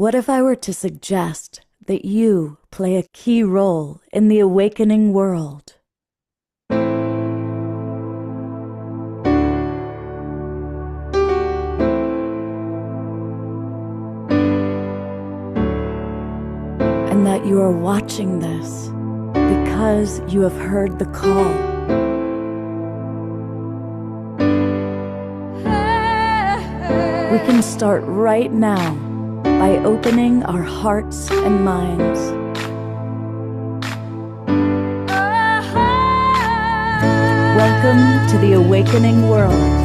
What if I were to suggest that you play a key role in the awakening world? And that you are watching this because you have heard the call. We can start right now by opening our hearts and minds. Welcome to the awakening world.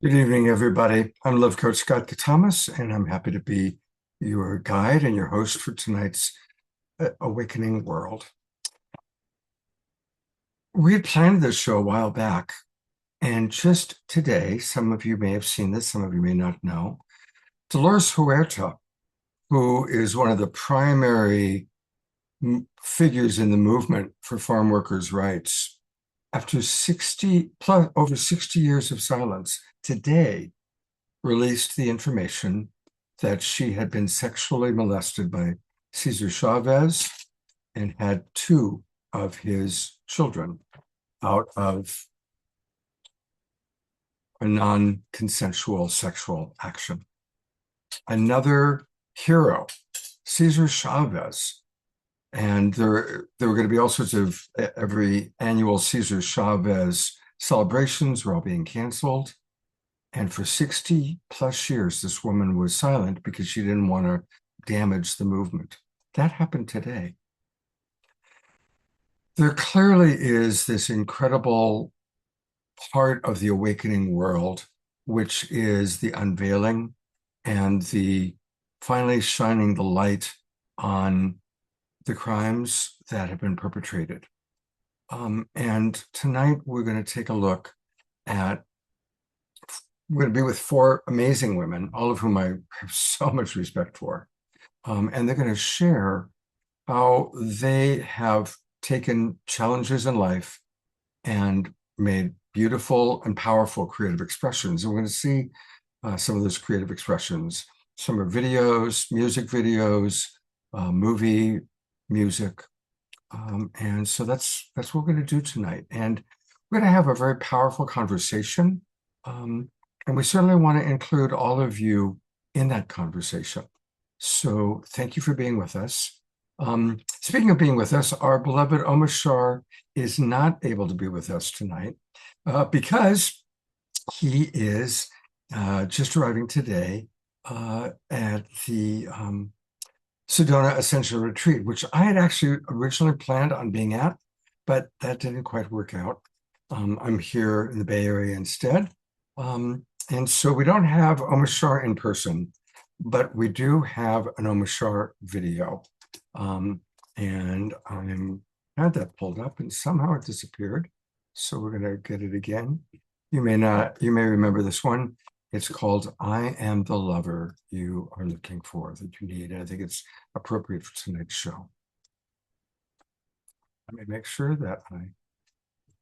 Good evening, everybody. I'm Love Coach Scott Catamas, and I'm happy to be your guide and your host for tonight's Awakening World. We had planned this show a while back, and just today, some of you may have seen this, some of you may not know, Dolores Huerta, who is one of the primary figures in the movement for farm workers' rights, after over 60 years of silence, today released the information that she had been sexually molested by Cesar Chavez and had 2 of his children out of a non-consensual sexual action. Another hero, Cesar Chavez, and there were going to be all sorts of every annual Cesar Chavez celebrations were all being canceled. And for 60 plus years, this woman was silent because she didn't want to damage the movement. That happened today. There clearly is this incredible part of the awakening world, which is the unveiling and the finally shining the light on the crimes that have been perpetrated. And tonight we're going to take a look at, we're going to be with 4 amazing women, all of whom I have so much respect for. And they're going to share how they have taken challenges in life and made beautiful and powerful creative expressions. And we're going to see some of those creative expressions. Some are videos, music videos, movie music. And so that's what we're going to do tonight. And we're going to have a very powerful conversation. And we certainly want to include all of you in that conversation. So thank you for being with us. Speaking of being with us, our beloved Omashar is not able to be with us tonight because he is just arriving today at the Sedona Ascension retreat, which I had actually originally planned on being at, but that didn't quite work out. I'm here in the Bay Area instead. And so we don't have Omashar in person, but we do have an Omashar video. And I had that pulled up and somehow it disappeared. So we're going to get it again. You may remember this one. It's called I Am the Lover You Are Looking For, that you need. I think it's appropriate for tonight's show. Let me make sure that I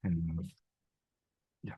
can, yeah.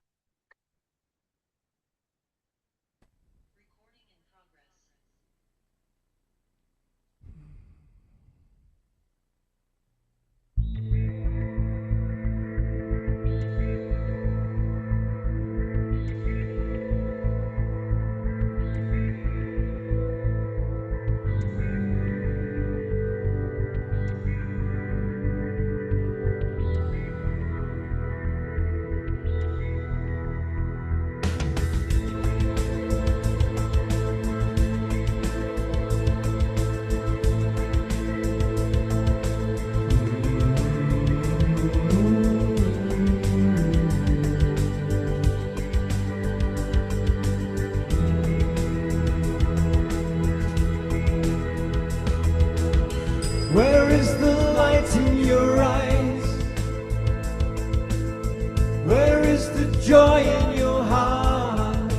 the joy in your heart?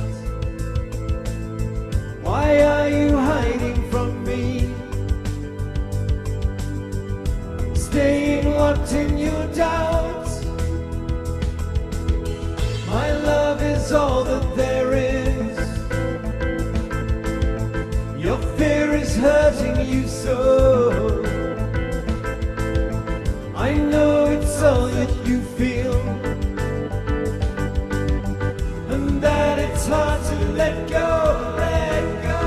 Why are you hiding from me? Staying locked in your doubts. My love is all that there is. Your fear is hurting you so. I know it's all that you feel, and that it's hard to let go, let go,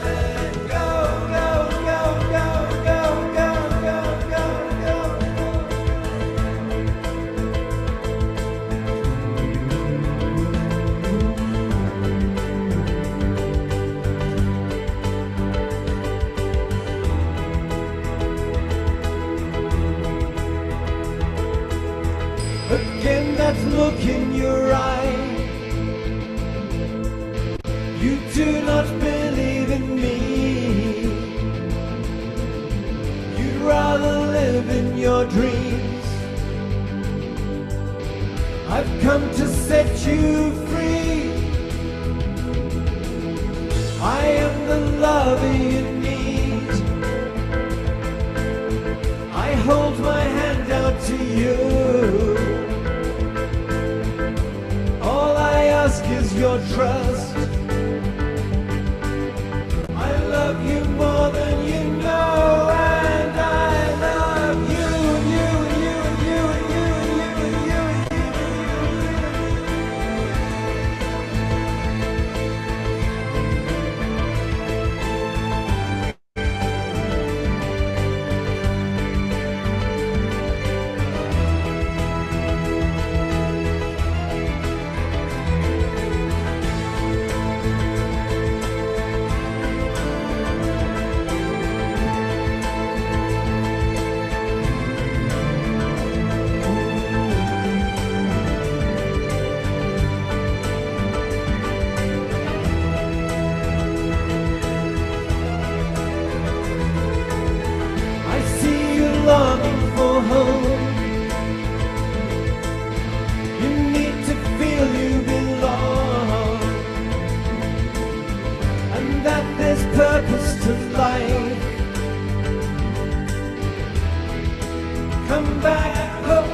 let go, go, go, go, go, go, go, go, go. Again, that look in your eye. You do not believe in me. You'd rather live in your dreams. I've come to set you free. I am the lover you need. I hold my hand out to you. All I ask is your trust. I love you more than you know, and I love you, and you, and you, and you, and you, and you, and you, and you, longing for home. You need to feel you belong, and that there's purpose to life. Come back home.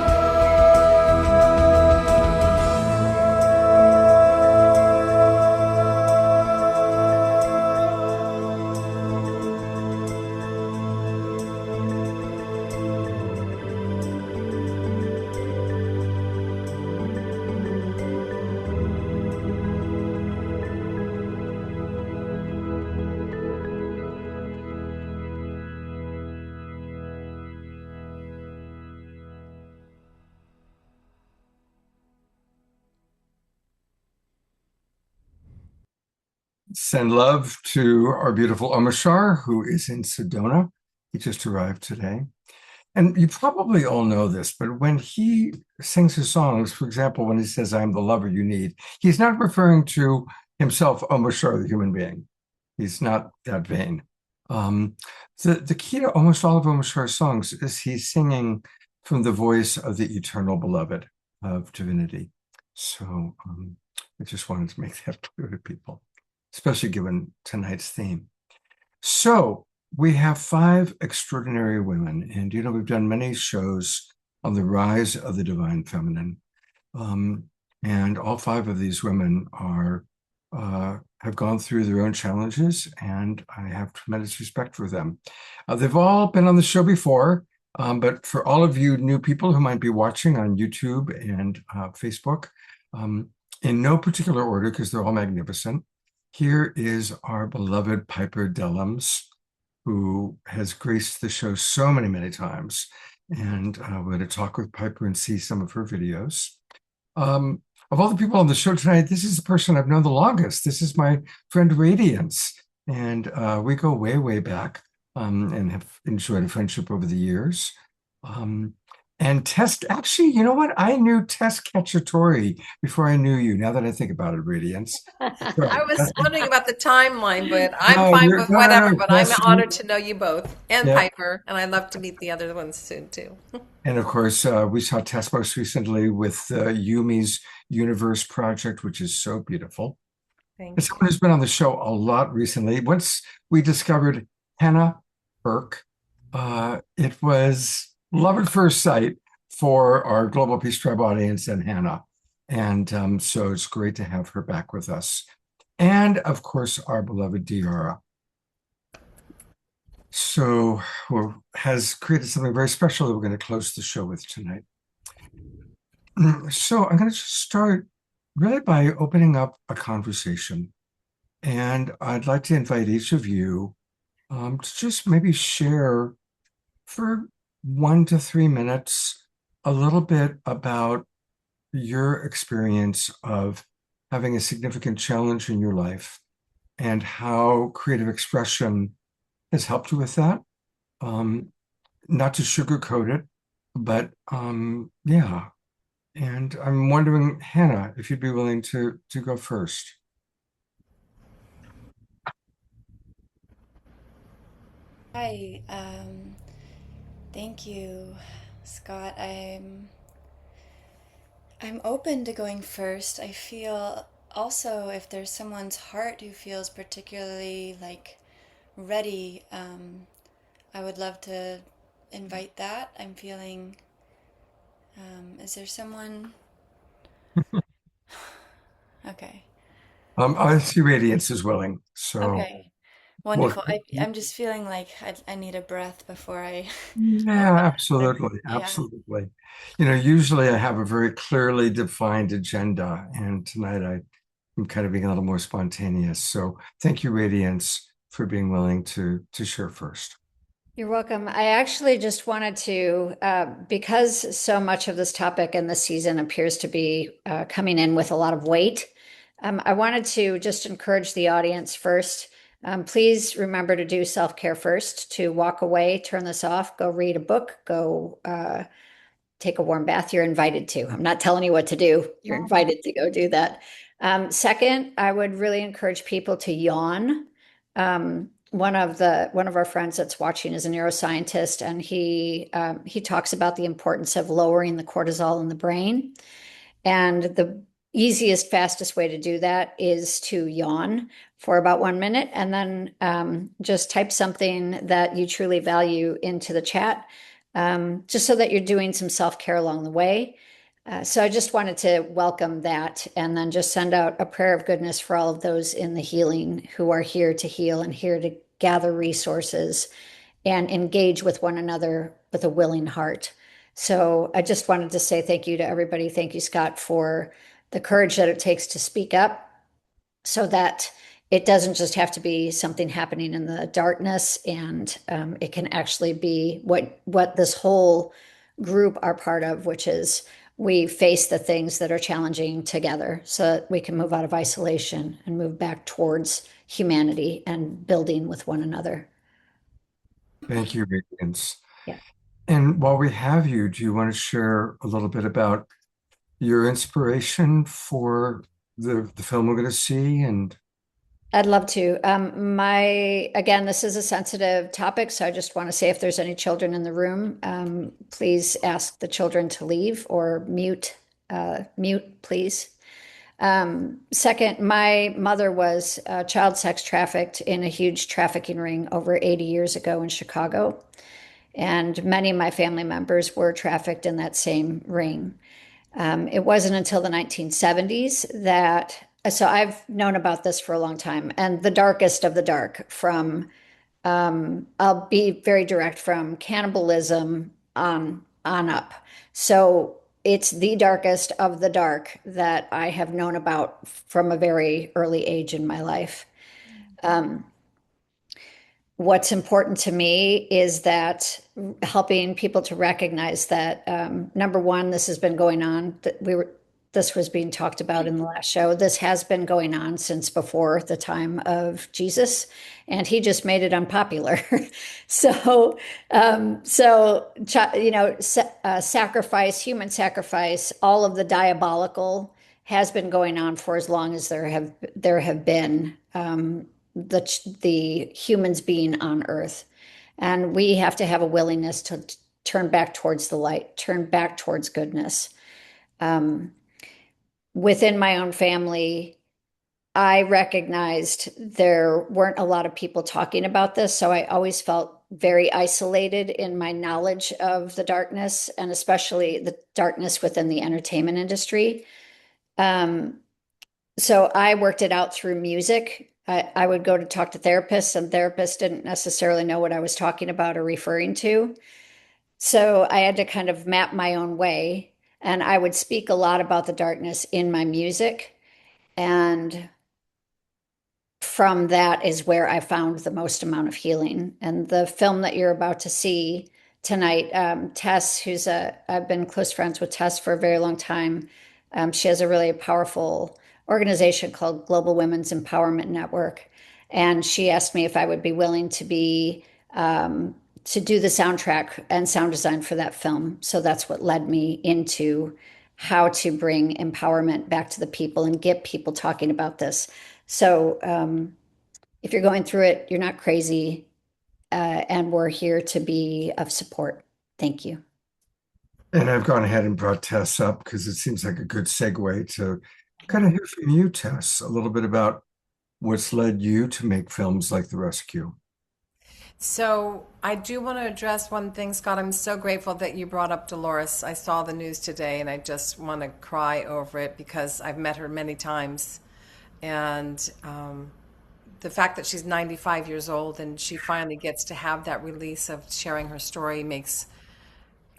Send love to our beautiful Omashar, who is in Sedona. He just arrived today. And you probably all know this, but when he sings his songs, for example, when he says, I'm the lover you need, he's not referring to himself, Omashar, the human being. He's not that vain. The key to almost all of Omashar's songs is he's singing from the voice of the eternal beloved of divinity. So I just wanted to make that clear to people, especially given tonight's theme. So we have 5 extraordinary women, and we've done many shows on the rise of the divine feminine, and all 5 of these women are have gone through their own challenges, and I have tremendous respect for them. They've all been on the show before, but for all of you new people who might be watching on YouTube and Facebook, in no particular order, because they're all magnificent, here is our beloved Piper Dellums, who has graced the show so many, many times. And we're going to talk with Piper and see some of her videos. Of all the people on the show tonight, this is the person I've known the longest. This is my friend Radiance. And we go way, way back and have enjoyed a friendship over the years. And Tess, actually, you know what? I knew Tess Cacciatore before I knew you. Now that I think about it, Radiance. That's right. I was wondering about the timeline, but I'm No, fine you're with no, no, whatever. no, But I'm Tess. honored to know you both and Yeah, Piper, and I'd love to meet the other ones soon too. and of course, we saw Tess most recently with Yumi's Universe project, which is so beautiful. And Thank you. someone who's been on the show a lot recently. Once we discovered Hannah Burke, it was love at first sight for our Global Peace Tribe audience and Hannah. And so it's great to have her back with us. And of course, our beloved DeArah. So, who has created something very special that we're going to close the show with tonight. So, I'm going to just start really by opening up a conversation. And I'd like to invite each of you to just maybe share for 1 to 3 minutes a little bit about your experience of having a significant challenge in your life and how creative expression has helped you with that. Um, Not to sugarcoat it, but yeah. And I'm wondering, Hannah, if you'd be willing to go first. Hi, thank you, Scott. I'm open to going first. I feel also if there's someone's heart who feels particularly like ready, I would love to invite that. I'm feeling, is there someone? Okay. I see Radiance is willing, so Okay. well, Wonderful. I'm just feeling like I need a breath before I yeah, open up. absolutely, Yeah. absolutely. Usually I have a very clearly defined agenda, and tonight I'm kind of being a little more spontaneous. So thank you, Radiance, for being willing to share first. You're welcome. I actually just wanted to, because so much of this topic and this season appears to be coming in with a lot of weight, I wanted to just encourage the audience first. Please remember to do self-care first, to walk away, turn this off, go read a book, go take a warm bath. You're invited to. I'm not telling you what to do. You're invited to go do that. Second, I would really encourage people to yawn. One of our friends that's watching is a neuroscientist, and he talks about the importance of lowering the cortisol in the brain. And the easiest, fastest way to do that is to yawn for about 1 minute, and then just type something that you truly value into the chat, just so that you're doing some self-care along the way. So I just wanted to welcome that, and then just send out a prayer of goodness for all of those in the healing who are here to heal and here to gather resources and engage with one another with a willing heart. So I just wanted to say thank you to everybody. Thank you, Scott, for the courage that it takes to speak up so that it doesn't just have to be something happening in the darkness, and it can actually be what this whole group are part of, which is we face the things that are challenging together so that we can move out of isolation and move back towards humanity and building with one another. Thank you, Radiance. Yeah. And while we have you, do you want to share a little bit about your inspiration for the film we're going to see? And I'd love to. Again, this is a sensitive topic, so I just want to say if there's any children in the room, please ask the children to leave or mute, please. Second, my mother was child sex trafficked in a huge trafficking ring over 80 years ago in Chicago, and many of my family members were trafficked in that same ring. It wasn't until the 1970s so I've known about this for a long time, and the darkest of the dark I'll be very direct, from cannibalism on up. So it's the darkest of the dark that I have known about from a very early age in my life. What's important to me is that helping people to recognize that, number one, this has been going on. That this was being talked about in the last show. This has been going on since before the time of Jesus, and he just made it unpopular. So, sacrifice, human sacrifice, all of the diabolical has been going on for as long as there have been the humans being on Earth, and we have to have a willingness to turn back towards the light, turn back towards goodness. Within my own family, I recognized there weren't a lot of people talking about this, so I always felt very isolated in my knowledge of the darkness, and especially the darkness within the entertainment industry. So I worked it out through music. I would go to talk to therapists, and therapists didn't necessarily know what I was talking about or referring to. So I had to kind of map my own way, and I would speak a lot about the darkness in my music. And from that is where I found the most amount of healing. And the film that you're about to see tonight, Tess, I've been close friends with Tess for a very long time. She has a really powerful organization called Global Women's Empowerment Network. And she asked me if I would be willing to do the soundtrack and sound design for that film. So that's what led me into how to bring empowerment back to the people and get people talking about this. So if you're going through it, you're not crazy, and we're here to be of support. Thank you. And I've gone ahead and brought Tess up because it seems like a good segue to kind of hear from you, Tess, a little bit about what's led you to make films like The Rescue. So I do want to address one thing, Scott. I'm so grateful that you brought up Dolores. I saw the news today, and I just want to cry over it because I've met her many times. And the fact that she's 95 years old and she finally gets to have that release of sharing her story makes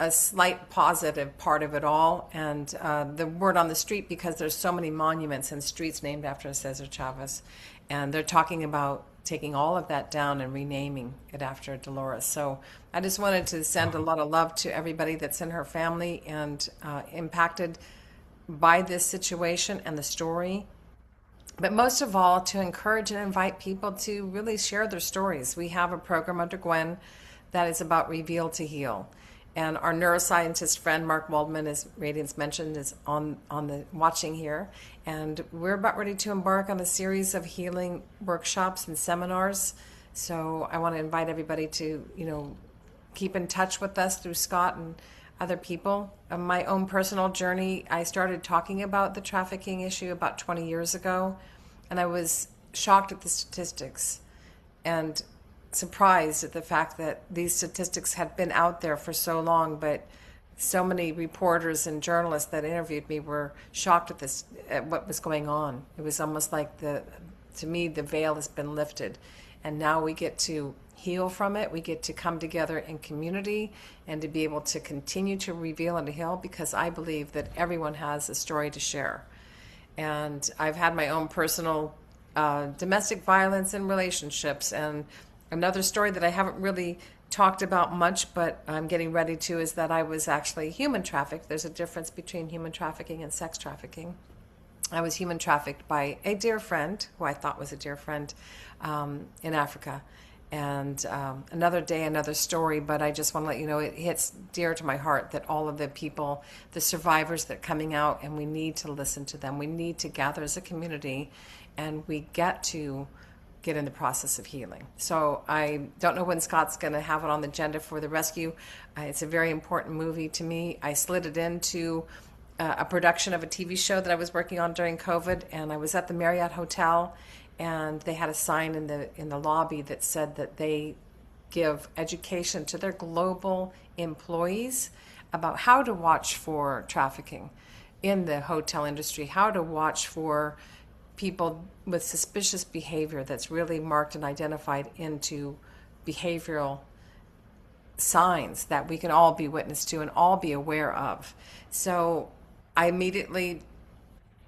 a slight positive part of it all. And the word on the street, because there's so many monuments and streets named after Cesar Chavez, and they're talking about taking all of that down and renaming it after Dolores. So I just wanted to send a lot of love to everybody that's in her family and impacted by this situation and the story. But most of all, to encourage and invite people to really share their stories. We have a program under Gwen that is about Reveal to Heal. And our neuroscientist friend, Mark Waldman, as Radiance mentioned, is on the watching here. And we're about ready to embark on a series of healing workshops and seminars. So I want to invite everybody to, keep in touch with us through Scott and other people. My own personal journey, I started talking about the trafficking issue about 20 years ago, and I was shocked at the statistics and surprised at the fact that these statistics had been out there for so long, but so many reporters and journalists that interviewed me were shocked at what was going on. It was almost like to me, the veil has been lifted, and now we get to heal from it. We get to come together in community and to be able to continue to reveal and to heal, because I believe that everyone has a story to share. And I've had my own personal domestic violence and relationships. And another story that I haven't really talked about much, but I'm getting ready to, is that I was actually human trafficked. There's a difference between human trafficking and sex trafficking. I was human trafficked by a dear friend, who I thought was a dear friend, in Africa. And another day, another story, but I just want to let you know it hits dear to my heart that all of the people, the survivors that are coming out, and we need to listen to them. We need to gather as a community, and we get to get in the process of healing. So I don't know when Scott's going to have it on the agenda for The Rescue. It's a very important movie to me. I slid it into a production of a TV show that I was working on during COVID, and I was at the Marriott Hotel, and they had a sign in the lobby that said that they give education to their global employees about how to watch for trafficking in the hotel industry, how to watch for people with suspicious behavior that's really marked and identified into behavioral signs that we can all be witness to and all be aware of. So I immediately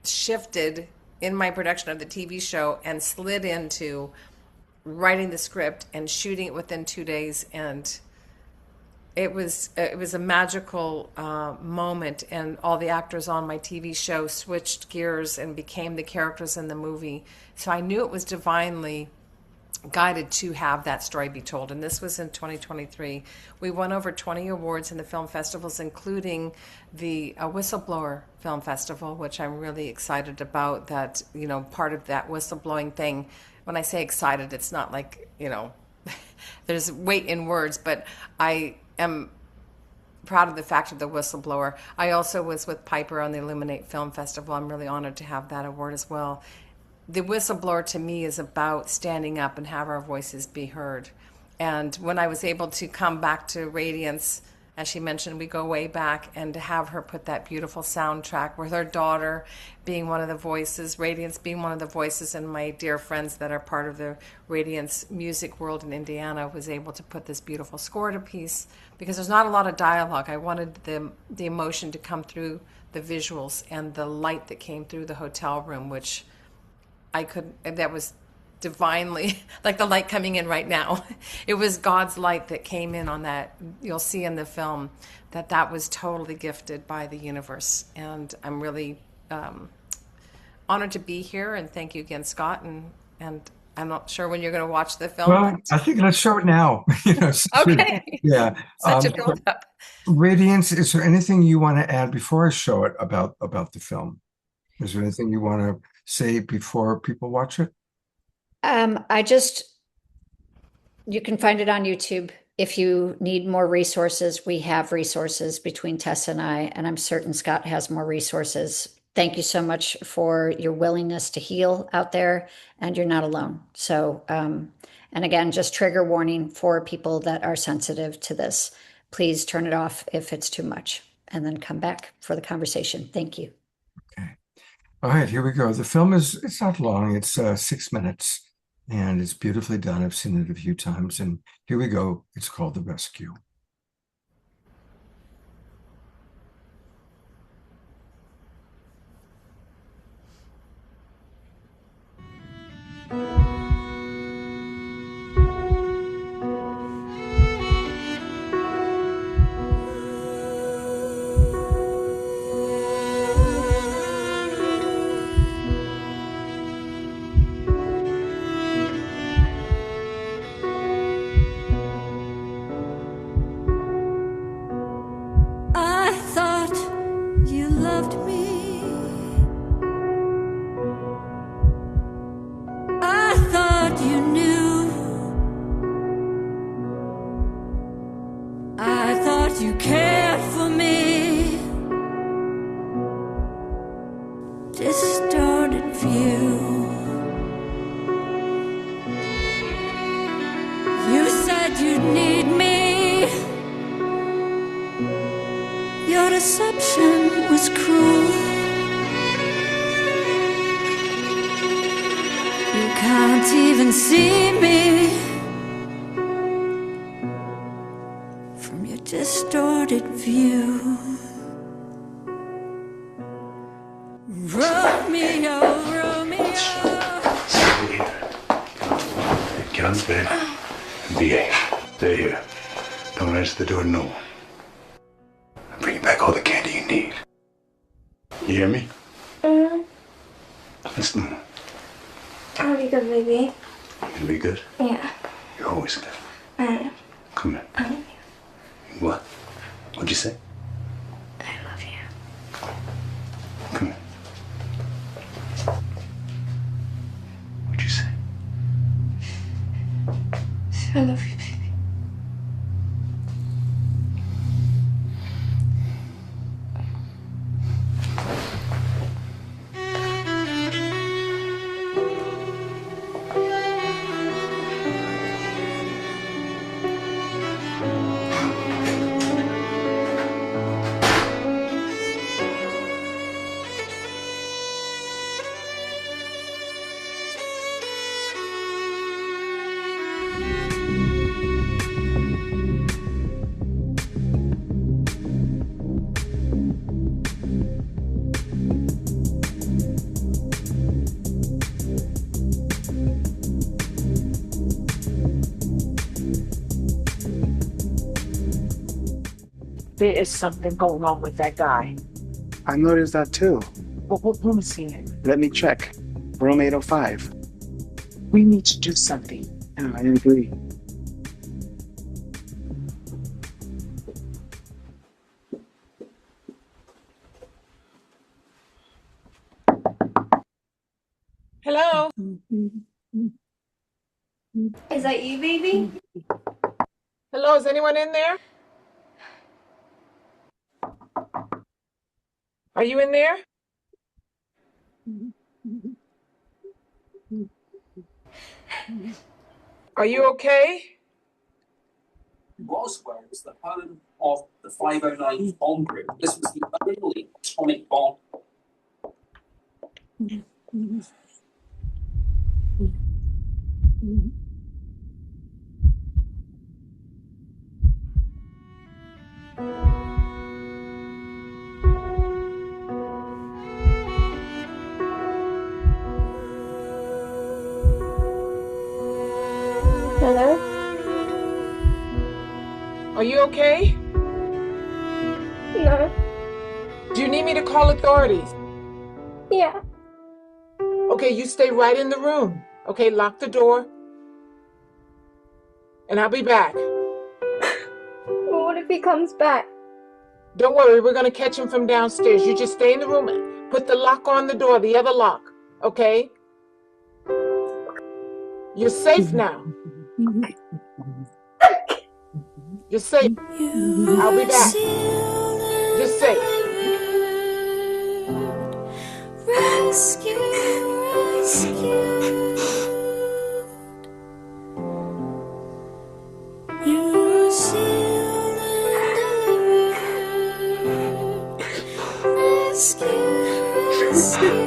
shifted in my production of the TV show and slid into writing the script and shooting it within 2 days. And it was a magical moment, and all the actors on my TV show switched gears and became the characters in the movie. So I knew it was divinely guided to have that story be told. And this was in 2023. We won over 20 awards in the film festivals, including the Whistleblower Film Festival, which I'm really excited about. That, you know, part of that whistleblowing thing, when I say excited, it's not like, you know, there's weight in words, but I am proud of the fact of the whistleblower. I also was with Piper on the Illuminate Film Festival. I'm really honored to have that award as well. The whistleblower to me is about standing up and have our voices be heard. And when I was able to come back to Radiance, as she mentioned, we go way back, and to have her put that beautiful soundtrack with her daughter being one of the voices, Radiance being one of the voices, and my dear friends that are part of the Radiance music world in Indiana was able to put this beautiful score to piece, because there's not a lot of dialogue. I wanted the emotion to come through the visuals and the light that came through the hotel room, which that was divinely, like the light coming in right now. It was God's light that came in on that. You'll see in the film that was totally gifted by the universe. And I'm really honored to be here. And thank you again, Scott. And I'm not sure when you're going to watch the film. Well, I think let's show it now. Okay. Yeah. Such a build up. Radiance, is there anything you want to add before I show it about the film? Is there anything you want to say before people watch it? You can find it on YouTube. If you need more resources, we have resources between Tess and I, and I'm certain Scott has more resources. Thank you so much for your willingness to heal out there, and you're not alone. So, and again, just trigger warning for people that are sensitive to this. Please turn it off if it's too much, and then come back for the conversation. Thank you. Okay. All right, here we go. The film it's not long. It's 6 minutes, and it's beautifully done. I've seen it a few times, and here we go. It's called The Rescue. I thought you loved me. I thought you knew. I thought you cared for me. Distorted view. You said you'd need me. Your deception was cruel. You can't even see me from your distorted view. Romeo, Romeo. Stay here. Get on the bed and behave. Stay here. Don't answer the door to no one. I'm bringing back all the candy you need. You hear me? Listen. I'll be good, baby. You gonna be good? Yeah. You're always good. I am. Come here. I love you. What? What'd you say? I love you. Come here. What'd you say? I love you, baby. there is something going on with that guy. I noticed that too. Well, what room is he in? Let me check. Room 805. We need to do something. Yeah, I agree. Hello? Is that you, baby? Hello, is anyone in there? Are you in there? Are you okay? Roswell was the home of the 509 bomb group. This was the only atomic bomb. Hello? Are you okay? No. Do you need me to call authorities? Yeah. Okay, you stay right in the room. Okay, lock the door. And I'll be back. What if he comes back? Don't worry, we're gonna catch him from downstairs. You just stay in the room. Put the lock on the door, the other lock. Okay? You're safe now. You're safe. I'll be back. You're safe. Rescue, rescue. You're sealed and delivered. Rescue, rescue.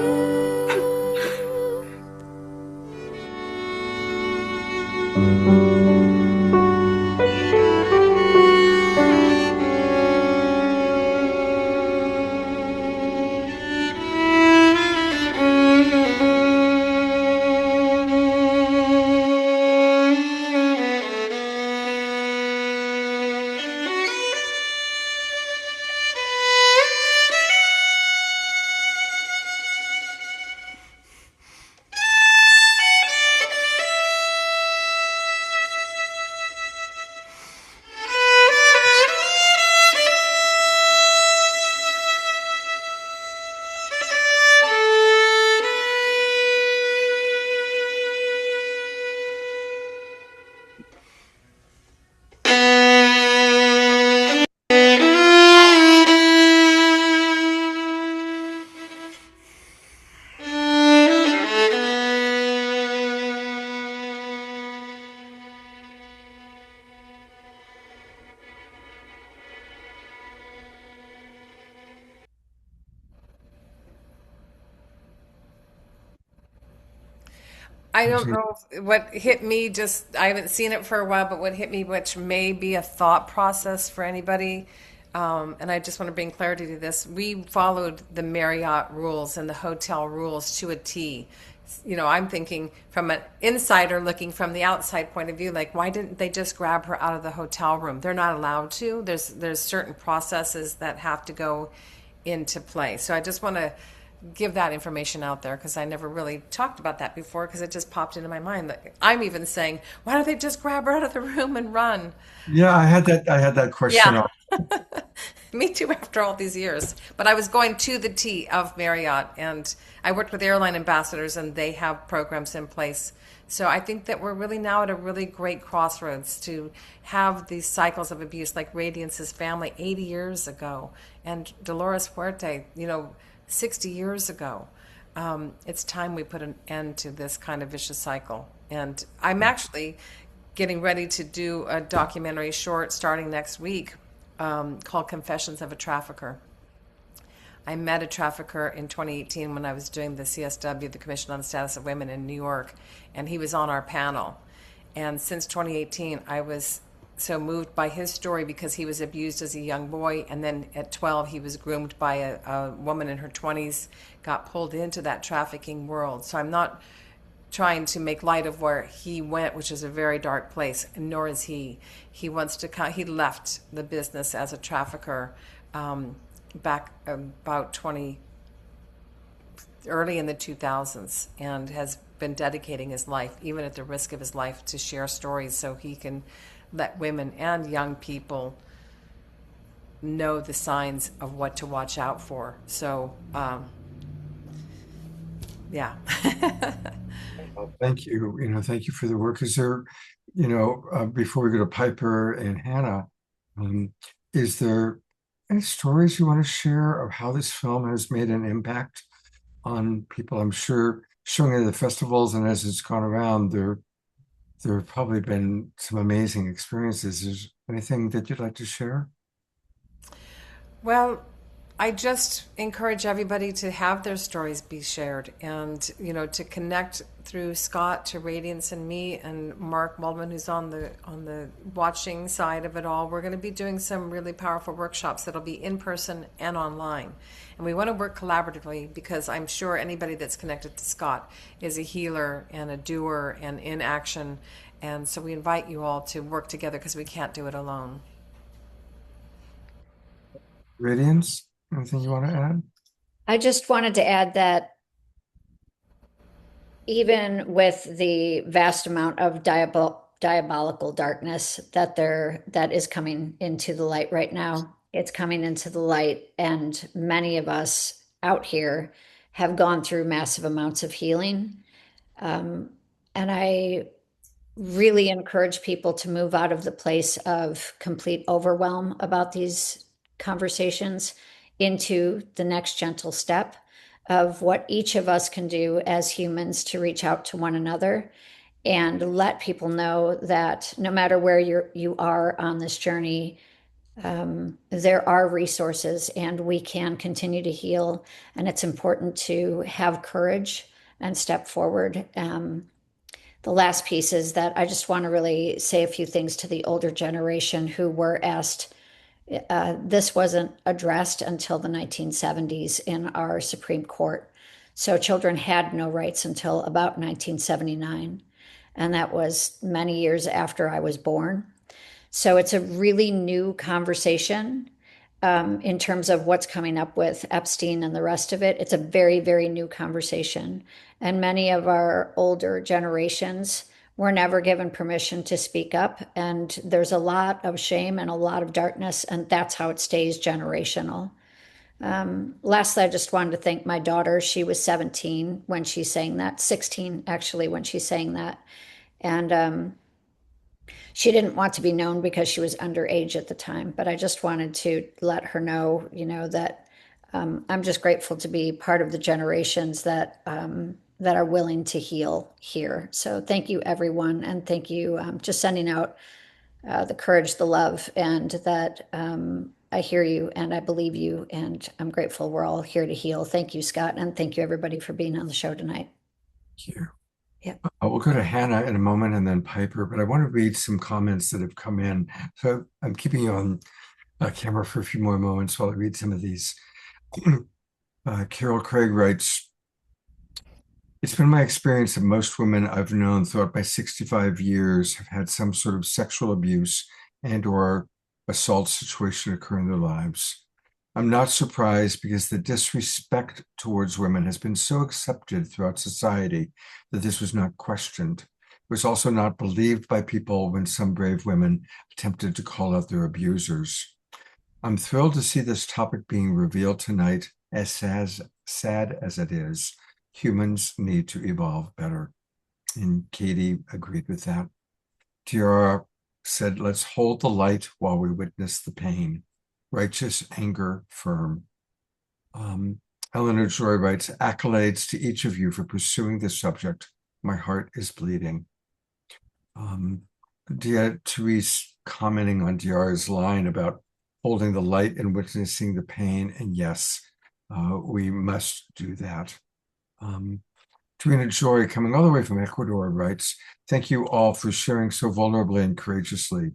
I don't know what hit me, just I haven't seen it for a while, but what hit me, which may be a thought process for anybody, and I just want to bring clarity to this. We followed the Marriott rules and the hotel rules to a T. You know, I'm thinking from an insider looking from the outside point of view, like, why didn't they just grab her out of the hotel room? They're not allowed to. There's certain processes that have to go into play. So I just want to give that information out there because I never really talked about that before because it just popped into my mind. I'm even saying, why don't they just grab her out of the room and run? Yeah, I had that question. Yeah. Me too, after all these years. But I was going to the T of Marriott, and I worked with airline ambassadors, and they have programs in place. So I think that we're really now at a really great crossroads to have these cycles of abuse, like Radiance's family 80 years ago, and Dolores Huerta, 60 years ago. It's time we put an end to this kind of vicious cycle. And I'm actually getting ready to do a documentary short starting next week called Confessions of a Trafficker. I met a trafficker in 2018 when I was doing the CSW, the Commission on the Status of Women in New York, and he was on our panel. And since 2018, I was so moved by his story because he was abused as a young boy, and then at 12 he was groomed by a woman in her 20s, got pulled into that trafficking world. So I'm not trying to make light of where he went, which is a very dark place, and nor is he. He wants to he left the business as a trafficker back about early in the 2000s, and has been dedicating his life, even at the risk of his life, to share stories so he can let women and young people know the signs of what to watch out for. So, yeah. Well, thank you. Thank you for the work. Is there, before we go to Piper and Hannah, is there any stories you want to share of how this film has made an impact on people? I'm sure showing it at the festivals, and as it's gone around, there have probably been some amazing experiences. Is there anything that you'd like to share? Well, I just encourage everybody to have their stories be shared, and to connect through Scott to Radiance and me and Mark Waldman, who's on the watching side of it all. We're going to be doing some really powerful workshops that'll be in person and online, and we want to work collaboratively, because I'm sure anybody that's connected to Scott is a healer and a doer and in action, and so we invite you all to work together, because we can't do it alone. Radiance, anything you want to add? I just wanted to add that even with the vast amount of diabolical darkness that is coming into the light right now, it's coming into the light, and many of us out here have gone through massive amounts of healing. And I really encourage people to move out of the place of complete overwhelm about these conversations into the next gentle step of what each of us can do as humans to reach out to one another, and let people know that no matter where you are on this journey, there are resources, and we can continue to heal. And it's important to have courage and step forward. The last piece is that I just want to really say a few things to the older generation who were asked. This wasn't addressed until the 1970s in our Supreme Court. So children had no rights until about 1979. And that was many years after I was born. So it's a really new conversation in terms of what's coming up with Epstein and the rest of it. It's a very, very new conversation. And many of our older generations were never given permission to speak up. And there's a lot of shame and a lot of darkness, and that's how it stays generational. Lastly, I just wanted to thank my daughter. She was 17 when she sang that, 16 actually when she sang that. And she didn't want to be known because she was underage at the time, but I just wanted to let her know, that I'm just grateful to be part of the generations that are willing to heal here. So thank you, everyone, and thank you. Just sending out the courage, the love, and that I hear you and I believe you, and I'm grateful we're all here to heal. Thank you, Scott, and thank you, everybody, for being on the show tonight. Thank you. Yeah. We'll go to Hannah in a moment and then Piper, but I want to read some comments that have come in. So I'm keeping you on camera for a few more moments while I read some of these. Carol Craig writes, "It's been my experience that most women I've known throughout my 65 years have had some sort of sexual abuse and or assault situation occur in their lives. I'm not surprised, because the disrespect towards women has been so accepted throughout society that this was not questioned. It was also not believed by people when some brave women attempted to call out their abusers. I'm thrilled to see this topic being revealed tonight, as sad as it is. Humans need to evolve better." And Katie agreed with that. DeArah said, "Let's hold the light while we witness the pain. Righteous anger firm." Eleanor Joy writes, "Accolades to each of you for pursuing this subject. My heart is bleeding." Therese commenting on DeArah's line about holding the light and witnessing the pain, and yes, we must do that. Trina Joy, coming all the way from Ecuador, writes, "Thank you all for sharing so vulnerably and courageously."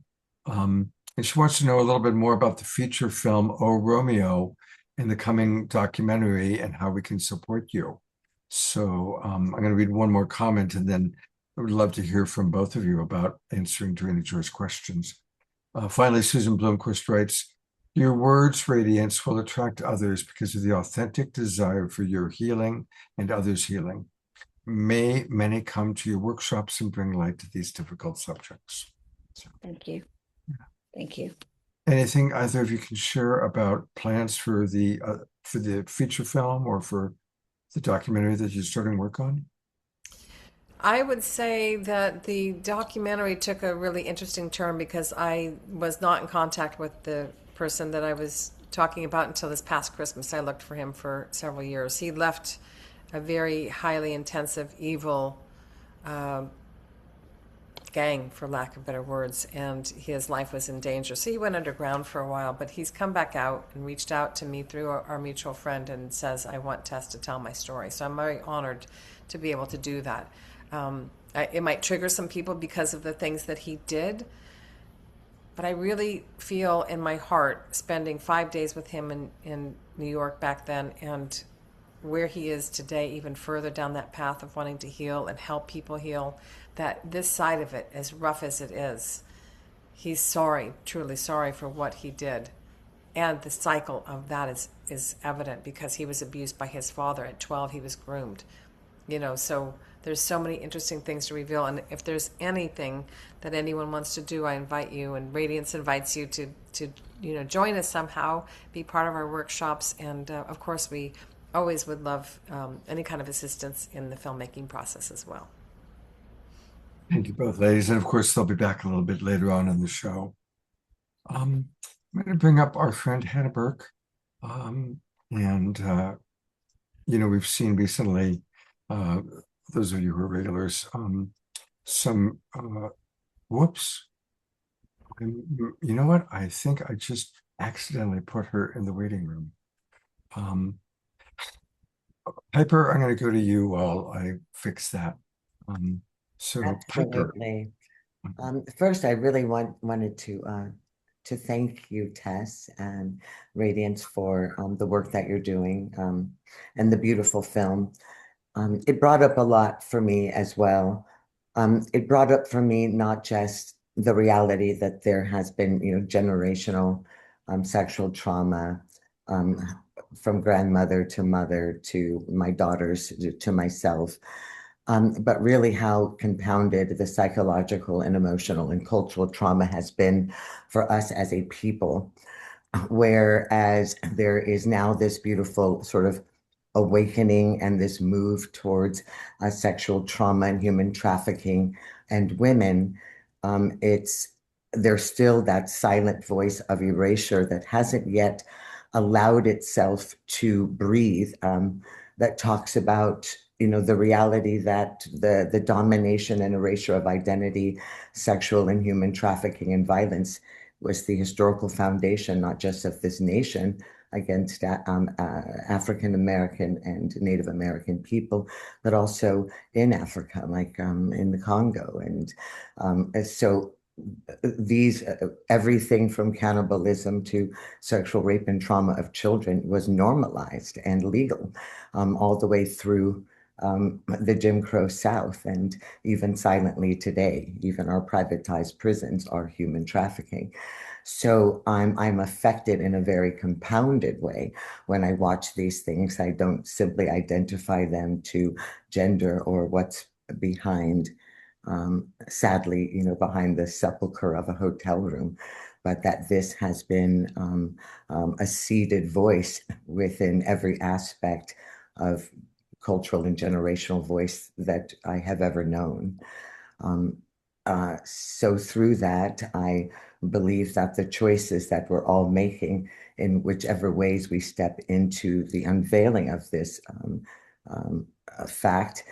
And she wants to know a little bit more about the feature film, Oh Romeo, in the coming documentary, and how we can support you. So I'm going to read one more comment, and then I would love to hear from both of you about answering Joanna Joy's questions. Finally, Susan Blomquist writes, your words, Radiance, will attract others because of the authentic desire for your healing and others' healing. May many come to your workshops and bring light to these difficult subjects. So, Thank you. Thank you. anything either of you can share about plans for the feature film or for the documentary that you're starting work on? I would say that the documentary took a really interesting turn because I was not in contact with the person that I was talking about until this past Christmas. I looked for him for several years. He left a very highly intensive, evil gang, for lack of better words, and his life was in danger. So he went underground for a while, but he's come back out and reached out to me through our mutual friend and says, I want Tess to tell my story. So I'm very honored to be able to do that. It might trigger some people because of the things that he did, but I really feel in my heart, spending 5 days with him in New York back then, and where he is today, even further down that path of wanting to heal and help people heal, that this side of it, as rough as it is, he's sorry, truly sorry for what he did. And the cycle of that is evident because he was abused by his father. At 12, he was groomed. So there's so many interesting things to reveal. And if there's anything that anyone wants to do, I invite you, and Radiance invites you to join us somehow, be part of our workshops. And of course, we always would love any kind of assistance in the filmmaking process as well. Thank you both, ladies. And of course, they'll be back a little bit later on in the show. I'm going to bring up our friend Hannah Burke. We've seen recently, those of you who are regulars, some, whoops. You know what? I think I just accidentally put her in the waiting room. Piper, I'm going to go to you while I fix that. Absolutely. First, I really wanted to thank you, Tess and Radiance, for the work that you're doing and the beautiful film. It brought up a lot for me as well. It brought up for me not just the reality that there has been, generational sexual trauma from grandmother to mother to my daughters to myself. But really how compounded the psychological and emotional and cultural trauma has been for us as a people, whereas there is now this beautiful sort of awakening and this move towards sexual trauma and human trafficking and women, there's still that silent voice of erasure that hasn't yet allowed itself to breathe, that talks about the reality that the domination and erasure of identity, sexual and human trafficking and violence was the historical foundation, not just of this nation against African American and Native American people, but also in Africa, like in the Congo. And so these, everything from cannibalism to sexual rape and trauma of children was normalized and legal all the way through the Jim Crow South, and even silently today, even our privatized prisons are human trafficking. So I'm affected in a very compounded way when I watch these things. I don't simply identify them to gender or what's behind, sadly, behind the sepulcher of a hotel room, but that this has been a seated voice within every aspect of cultural and generational voice that I have ever known. So through that, I believe that the choices that we're all making in whichever ways we step into the unveiling of this fact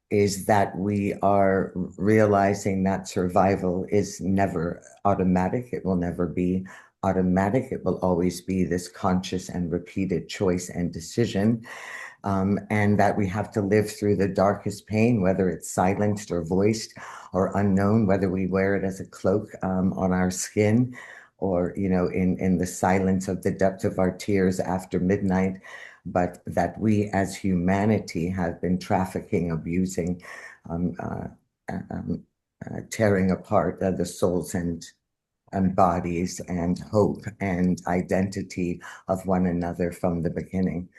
is that we are realizing that survival is never automatic. It will never be automatic. It will always be this conscious and repeated choice and decision. And that we have to live through the darkest pain, whether it's silenced or voiced or unknown, whether we wear it as a cloak on our skin or, in the silence of the depth of our tears after midnight. but that we as humanity have been trafficking, abusing, um, uh, tearing apart the souls and bodies and hope and identity of one another from the beginning.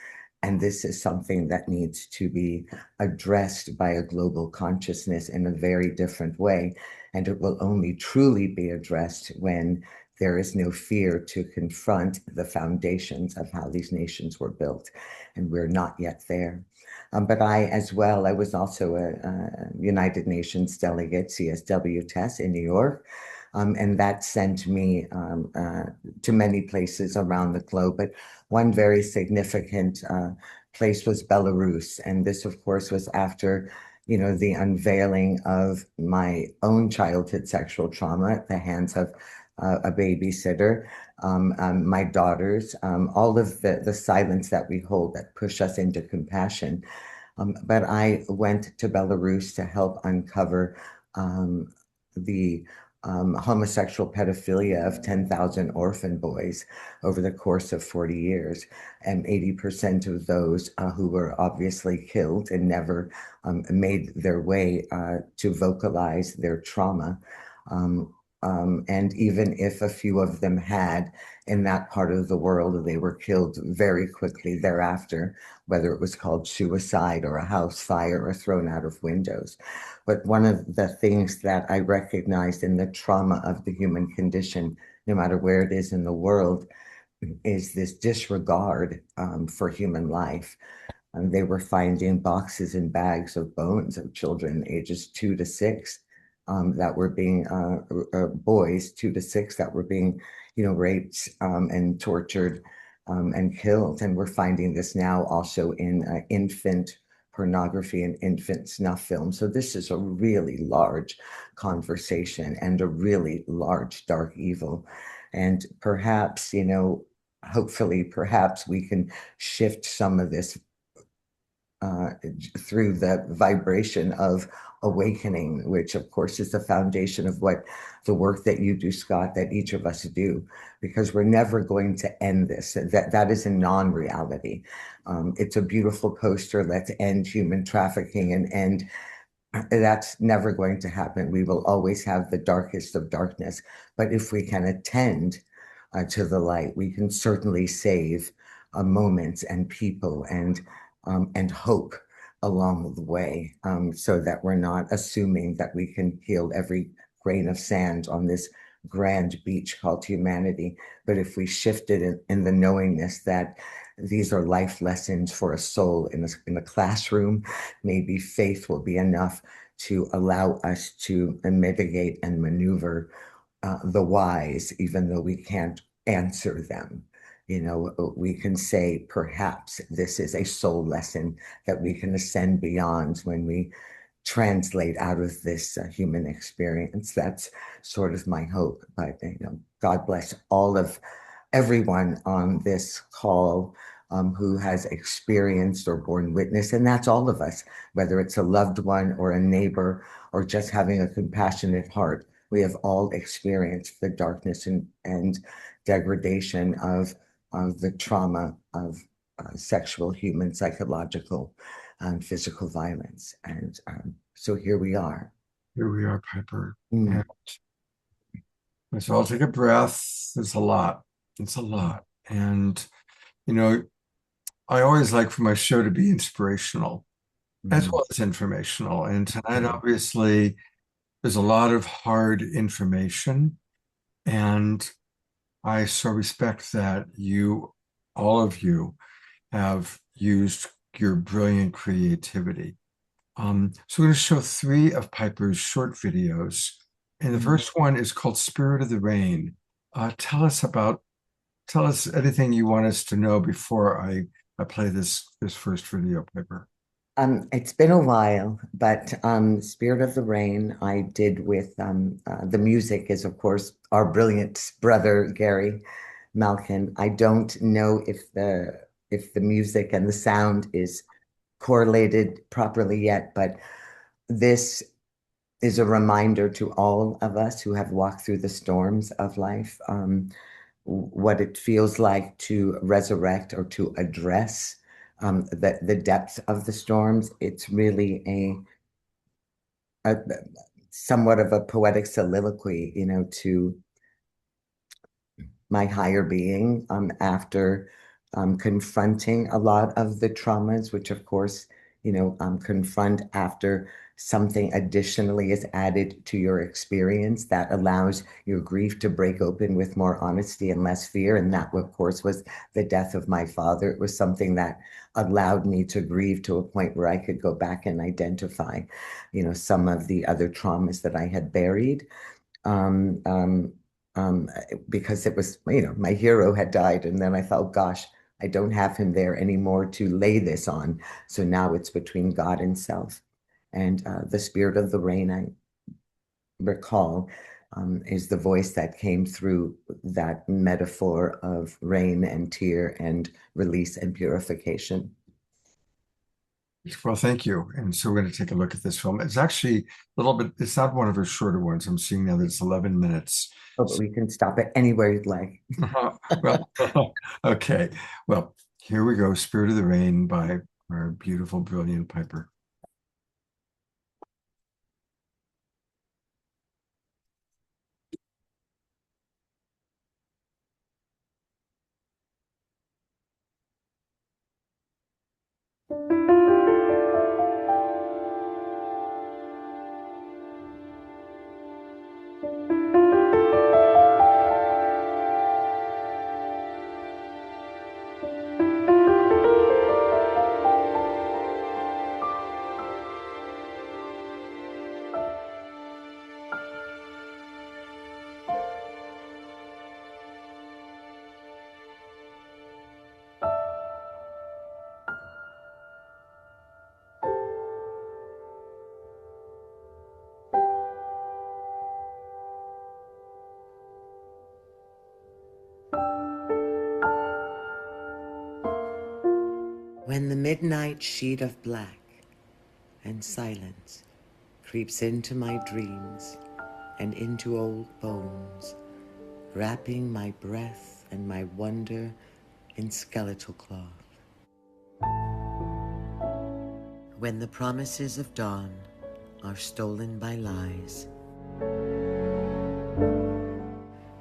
And this is something that needs to be addressed by a global consciousness in a very different way. And it will only truly be addressed when there is no fear to confront the foundations of how these nations were built. And we're not yet there. But I, as well, I was also a United Nations delegate, CSW Tess in New York. And that sent me to many places around the globe. But one very significant place was Belarus. And this, of course, was after, the unveiling of my own childhood sexual trauma at the hands of a babysitter, my daughters, all of the silence that we hold that push us into compassion. But I went to Belarus to help uncover the homosexual pedophilia of 10,000 orphan boys over the course of 40 years. And 80% of those who were obviously killed and never made their way to vocalize their trauma. And even if a few of them had in that part of the world, they were killed very quickly thereafter, whether it was called suicide or a house fire or thrown out of windows. But one of the things that I recognized in the trauma of the human condition, no matter where it is in the world, is this disregard for human life. And they were finding boxes and bags of bones of children ages 2 to 6 that were being boys 2 to 6 that were being, raped and tortured and killed. And we're finding this now also in infant pornography and infant snuff films. So this is a really large conversation and a really large dark evil. And perhaps, hopefully, perhaps we can shift some of this through the vibration of awakening, which of course is the foundation of what the work that you do, Scott, that each of us do, because we're never going to end this. That is a non-reality. It's a beautiful poster, let's end human trafficking and end. That's never going to happen. We will always have the darkest of darkness. But if we can attend to the light, we can certainly save moments and people and hope along the way, so that we're not assuming that we can heal every grain of sand on this grand beach called humanity. But if we shift it in the knowingness that these are life lessons for a soul in a classroom, maybe faith will be enough to allow us to mitigate and maneuver the whys, even though we can't answer them. We can say, perhaps this is a soul lesson that we can ascend beyond when we translate out of this human experience. That's sort of my hope. But, God bless everyone on this call who has experienced or borne witness. And that's all of us, whether it's a loved one or a neighbor or just having a compassionate heart. We have all experienced the darkness and degradation of the trauma of sexual, human, psychological, and physical violence. And so here we are. Here we are, Piper. And so I'll take a breath. It's a lot. It's a lot. And, I always like for my show to be inspirational as well as informational. And tonight, obviously, there's a lot of hard information. And I so respect that all of you, have used your brilliant creativity. So we're going to show 3 of Piper's short videos. And the first one is called Spirit of the Rain. Tell us anything you want us to know before I play this first video, Piper. It's been a while, but Spirit of the Rain I did with the music is, of course, our brilliant brother, Gary Malkin. I don't know if the music and the sound is correlated properly yet, but this is a reminder to all of us who have walked through the storms of life, what it feels like to resurrect or to address the depth of the storms. It's really a somewhat of a poetic soliloquy, to my higher being after confronting a lot of the traumas, which of course, confront after something additionally is added to your experience that allows your grief to break open with more honesty and less fear. And that, of course, was the death of my father. It was something that allowed me to grieve to a point where I could go back and identify, some of the other traumas that I had buried. Because it was, my hero had died. And then I thought, gosh, I don't have him there anymore to lay this on. So now it's between God and self. And the spirit of the rain, I recall, is the voice that came through that metaphor of rain and tear and release and purification. Well, thank you. And so we're going to take a look at this film. It's actually a little bit, it's not one of her shorter ones. I'm seeing now that it's 11 minutes. Oh, but we can stop it anywhere you'd like. Well, okay. Well, here we go. Spirit of the Rain by our beautiful, brilliant Piper. When the midnight sheet of black and silence creeps into my dreams and into old bones, wrapping my breath and my wonder in skeletal cloth. When the promises of dawn are stolen by lies,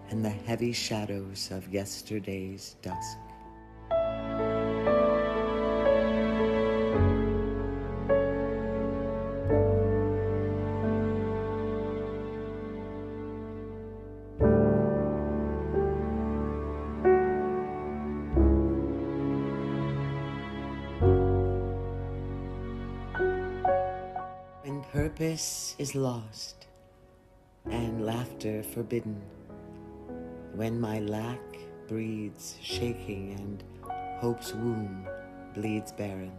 and the heavy shadows of yesterday's dusk. When purpose is lost and laughter forbidden, when my lack breeds shaking and hope's womb bleeds barren.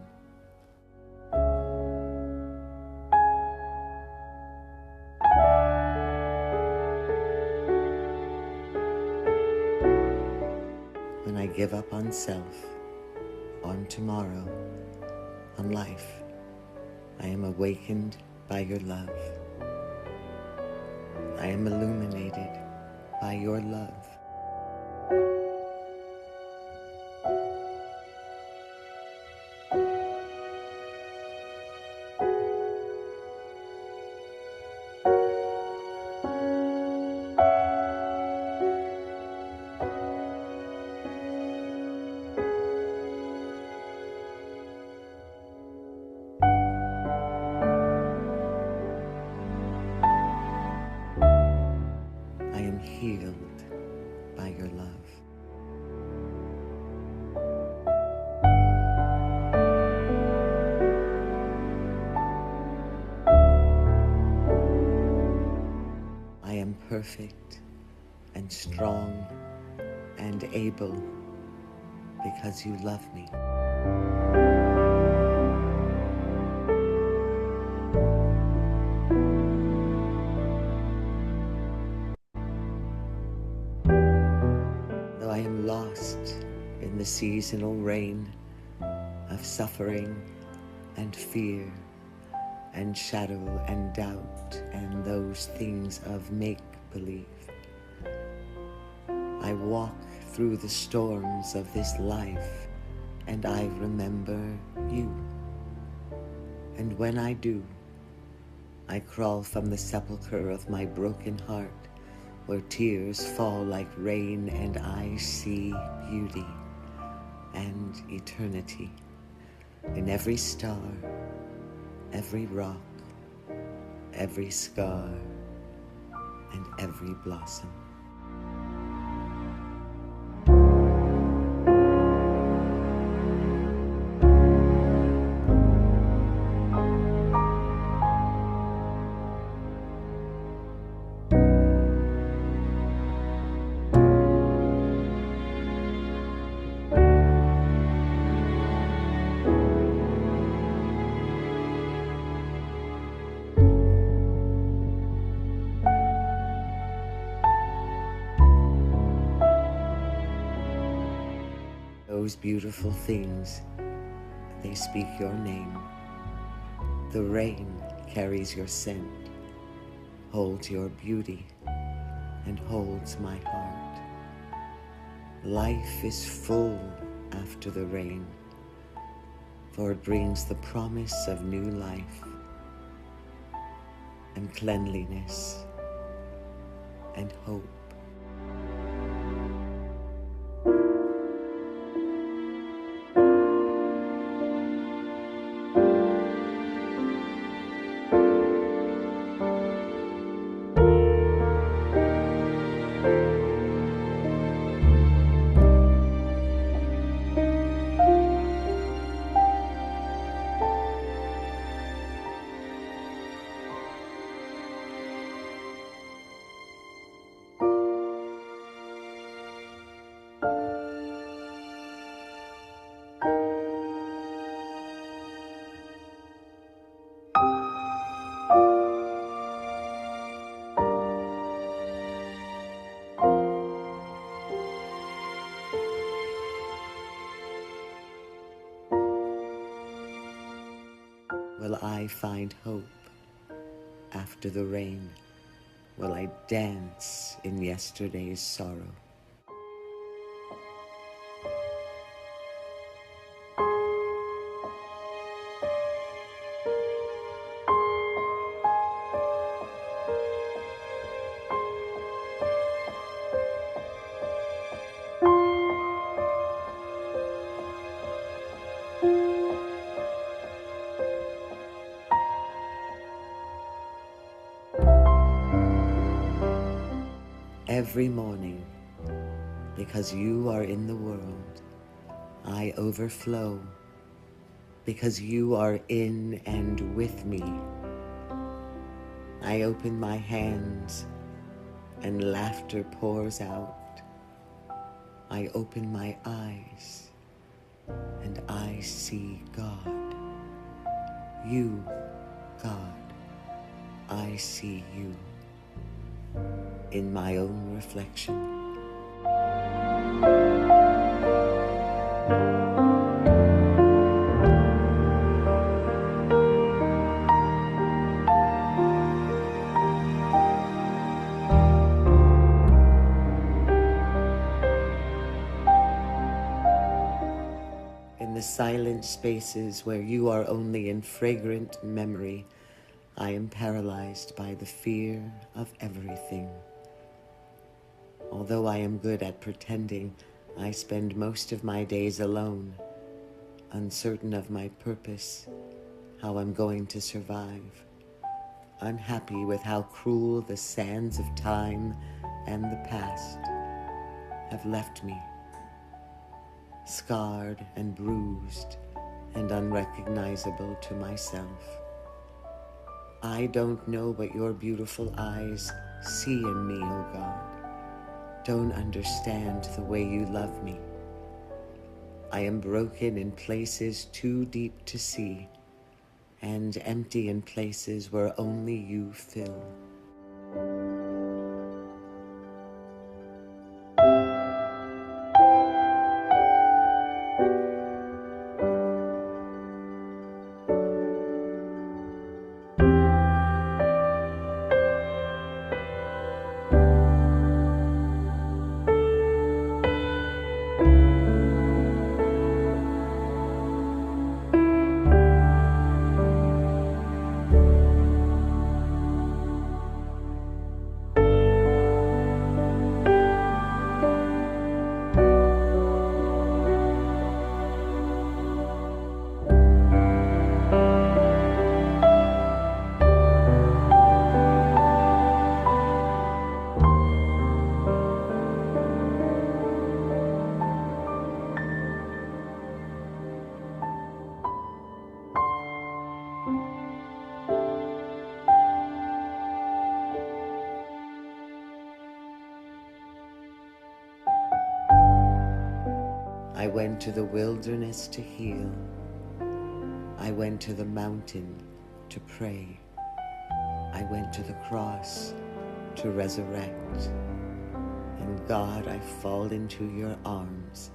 When I give up on self, on tomorrow, on life, I am awakened by your love. I am illuminated by your love. I am healed by your love. I am perfect and strong and able because you love me. Though I am lost in the seasonal rain of suffering and fear and shadow and doubt and those things of make-believe, I walk through the storms of this life and I remember you. And when I do, I crawl from the sepulchre of my broken heart, where tears fall like rain, and I see beauty and eternity in every star, every rock, every scar, and every blossom. Those beautiful things, they speak your name. The rain carries your scent, holds your beauty, and holds my heart. Life is full after the rain, for it brings the promise of new life, and cleanliness, and hope. Will I find hope after the rain? Will I dance in yesterday's sorrow? Every morning, because you are in the world, I overflow, because you are in and with me. I open my hands and laughter pours out. I open my eyes and I see God. You, God, I see you in my own reflection. In the silent spaces where you are only in fragrant memory, I am paralyzed by the fear of everything. Although I am good at pretending, I spend most of my days alone, uncertain of my purpose, how I'm going to survive, unhappy with how cruel the sands of time and the past have left me, scarred and bruised and unrecognizable to myself. I don't know what your beautiful eyes see in me, oh God. Don't understand the way you love me. I am broken in places too deep to see, and empty in places where only you fill. I went to the wilderness to heal. I went to the mountain to pray. I went to the cross to resurrect. And God, I fall into your arms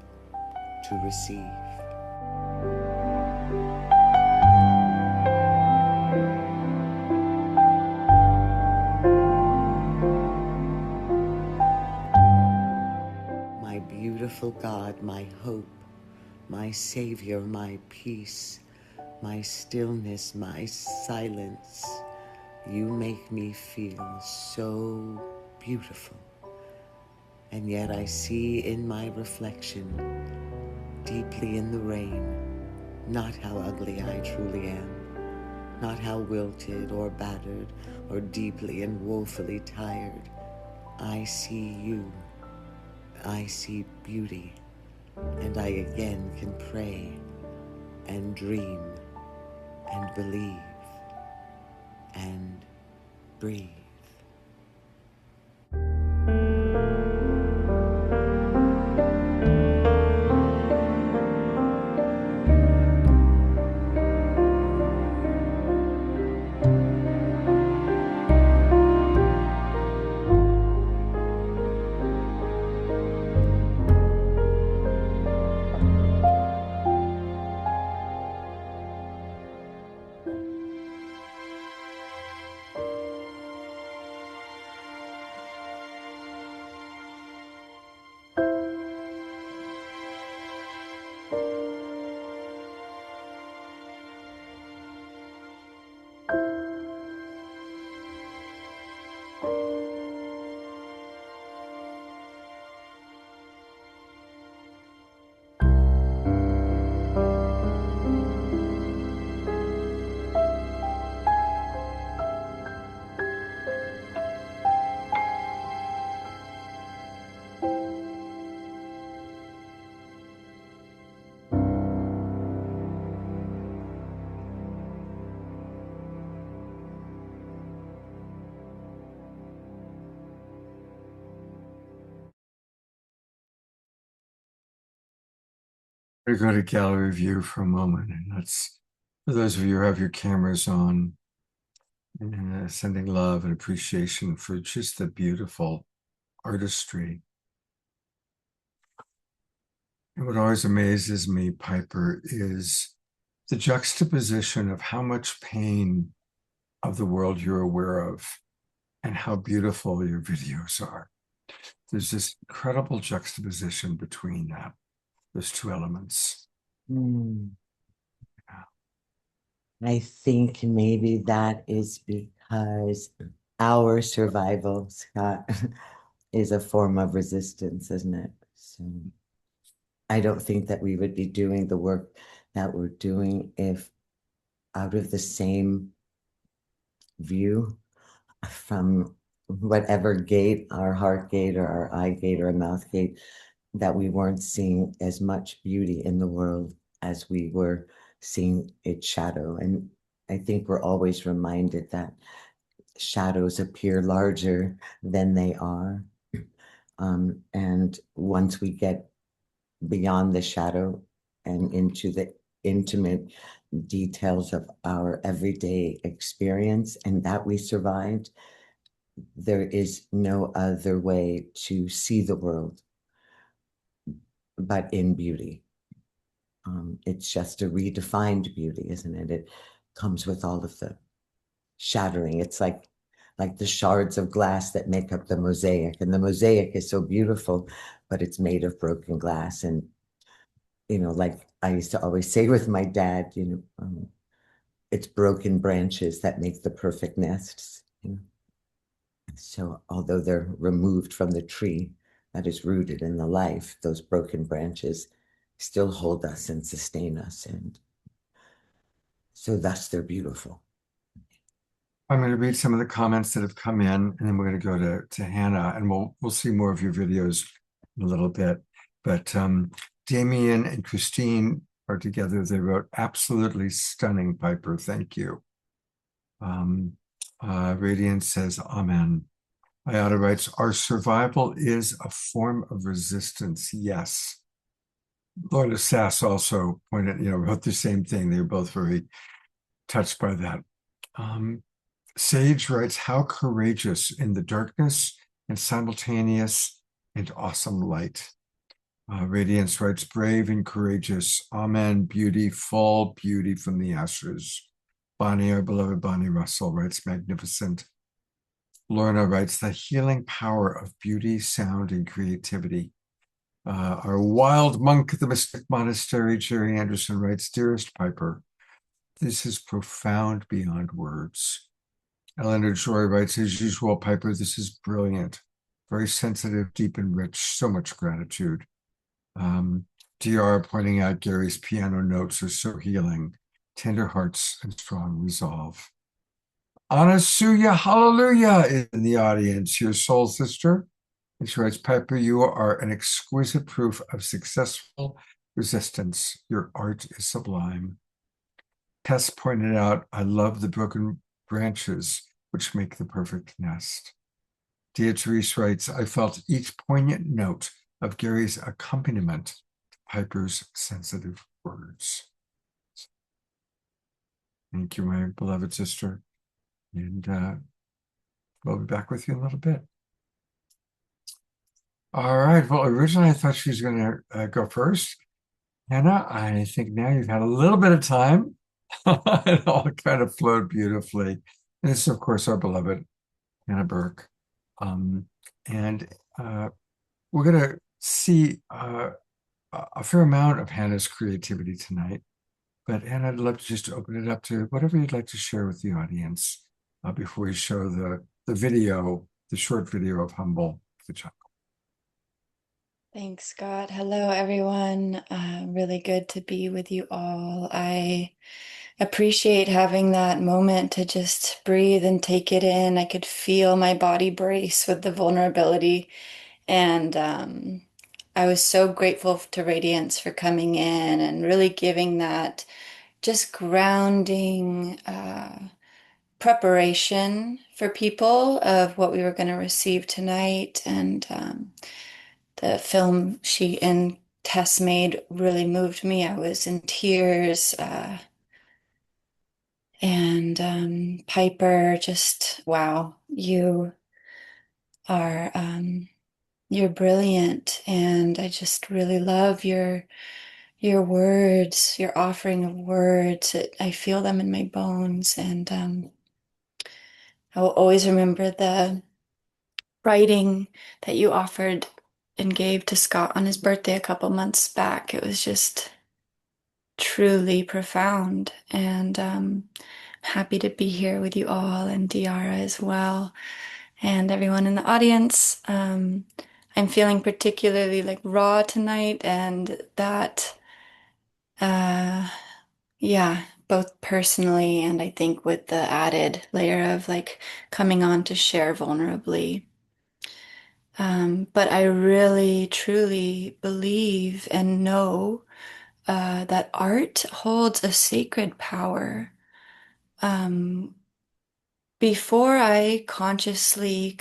to receive. My beautiful God, my hope, my Savior, my peace, my stillness, my silence. You make me feel so beautiful. And yet I see in my reflection, deeply in the rain, not how ugly I truly am, not how wilted or battered or deeply and woefully tired. I see you. I see beauty. And I again can pray and dream and believe and breathe. We're going to go to gallery view for a moment, and that's for those of you who have your cameras on, and sending love and appreciation for just the beautiful artistry. And what always amazes me, Piper, is the juxtaposition of how much pain of the world you're aware of and how beautiful your videos are. There's this incredible juxtaposition between that, those two elements. I think maybe that is because our survival, Scott, is a form of resistance, isn't it? So I don't think that we would be doing the work that we're doing if out of the same view from whatever gate, our heart gate or our eye gate or our mouth gate, that we weren't seeing as much beauty in the world as we were seeing its shadow. And I think we're always reminded that shadows appear larger than they are. And once we get beyond the shadow and into the intimate details of our everyday experience and that we survived, there is no other way to see the world but in beauty. It's just a redefined beauty, isn't it? It comes with all of the shattering. It's like the shards of glass that make up the mosaic. And the mosaic is so beautiful, but it's made of broken glass. And, you know, like I used to always say with my dad, you know, it's broken branches that make the perfect nests. You know? So although they're removed from the tree that is rooted in the life, those broken branches still hold us and sustain us. And so thus they're beautiful. I'm going to read some of the comments that have come in, and then we're going to go to Hannah, and we'll see more of your videos in a little bit. But Damien and Christine are together. They wrote, absolutely stunning, Piper. Thank you. Radiance says, Amen. Iota writes, our survival is a form of resistance. Yes. Lorna Sass also wrote the same thing. They were both very touched by that. Sage writes, how courageous in the darkness and simultaneous and awesome light. Radiance writes, brave and courageous. Amen. Beautiful beauty from the ashes. Bonnie, our beloved Bonnie Russell, writes, magnificent. Lorna writes, the healing power of beauty, sound, and creativity. Our wild monk at the Mystic Monastery, Jerry Anderson, writes, dearest Piper, this is profound beyond words. Eleanor Joy writes, as usual, Piper, this is brilliant, very sensitive, deep, and rich, so much gratitude. DeArah pointing out Gary's piano notes are so healing, tender hearts and strong resolve. Anasuya, hallelujah, is in the audience, your soul sister. And she writes, Piper, you are an exquisite proof of successful resistance. Your art is sublime. Tess pointed out, I love the broken branches, which make the perfect nest. Beatrice writes, I felt each poignant note of Gary's accompaniment to Piper's sensitive words. Thank you, my beloved sister. And we'll be back with you in a little bit. All right. Well, originally I thought she was going to go first. Hannah, I think now you've had a little bit of time. It all kind of flowed beautifully. And this is, of course, our beloved Hannah Burke. And we're going to see a fair amount of Hannah's creativity tonight. But Hannah, I'd love to just open it up to whatever you'd like to share with the audience before we show the video, the short video of Humble the Jungle. Thanks, Scott. Hello, everyone. Really good to be with you all. I appreciate having that moment to just breathe and take it in. I could feel my body brace with the vulnerability. And I was so grateful to Radiance for coming in and really giving that just grounding preparation for people of what we were going to receive tonight. And the film she and Tess made really moved me. I was in tears. And Piper, just wow, you are you're brilliant, and I just really love your words, your offering of words. I feel them in my bones, and I will always remember the writing that you offered and gave to Scott on his birthday a couple months back. It was just truly profound, and happy to be here with you all, and DeArah as well, and everyone in the audience. I'm feeling particularly like raw tonight, and that yeah, both personally and I think with the added layer of like coming on to share vulnerably. But I really truly believe and know that art holds a sacred power. Before I consciously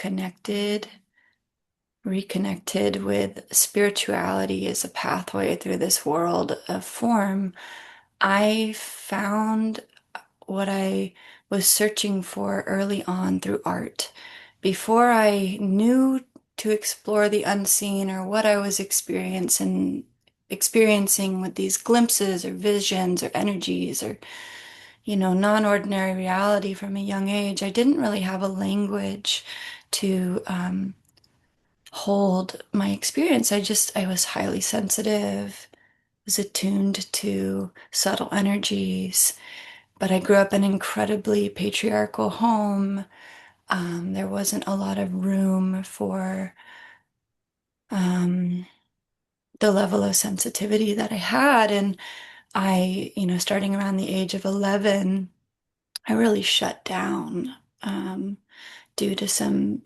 reconnected with spirituality as a pathway through this world of form, I found what I was searching for early on through art. Before I knew to explore the unseen or what I was experiencing with these glimpses or visions or energies or non-ordinary reality from a young age, I didn't really have a language to hold my experience. I was highly sensitive, was attuned to subtle energies, but I grew up in an incredibly patriarchal home. There wasn't a lot of room for the level of sensitivity that I had. And I, starting around the age of 11, I really shut down due to some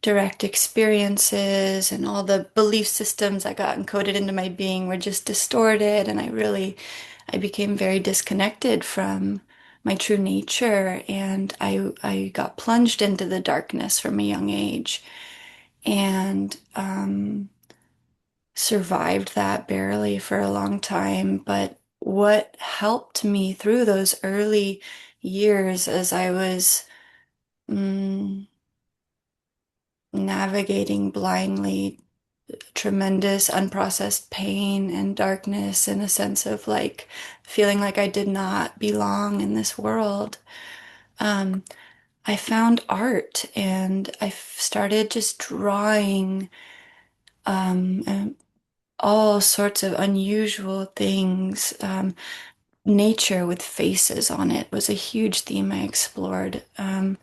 direct experiences, and all the belief systems that got encoded into my being were just distorted. And I really I became very disconnected from my true nature, and I got plunged into the darkness from a young age, and survived that barely for a long time. But what helped me through those early years as I was navigating blindly tremendous unprocessed pain and darkness, and a sense of like feeling like I did not belong in this world. I found art, and I started just drawing all sorts of unusual things. Nature with faces on it was a huge theme I explored in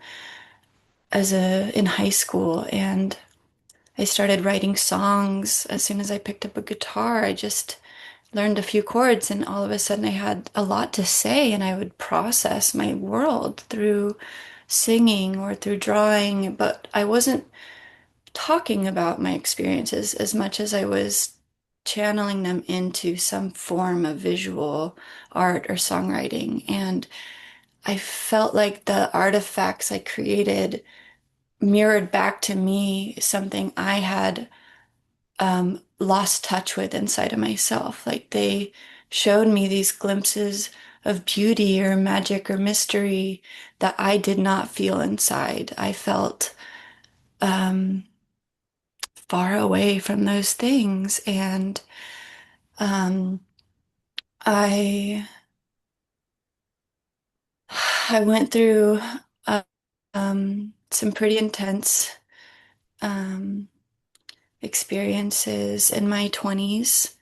high school, and I started writing songs as soon as I picked up a guitar. I just learned a few chords, and all of a sudden I had a lot to say, and I would process my world through singing or through drawing, but I wasn't talking about my experiences as much as I was channeling them into some form of visual art or songwriting. And I felt like the artifacts I created mirrored back to me something I had lost touch with inside of myself. Like they showed me these glimpses of beauty or magic or mystery that I did not feel inside. I felt far away from those things. And I I went through some pretty intense um, experiences in my 20s,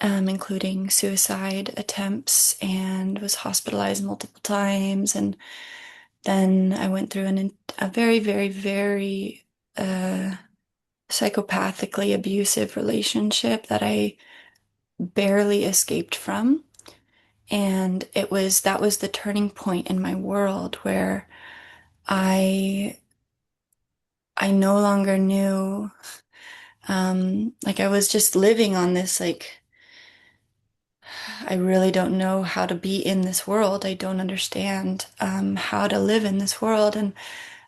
including suicide attempts, and was hospitalized multiple times. And then I went through a very, very, very psychopathically abusive relationship that I barely escaped from. And that was the turning point in my world where I no longer knew, like I was just living on this, like, I really don't know how to be in this world. I don't understand how to live in this world. And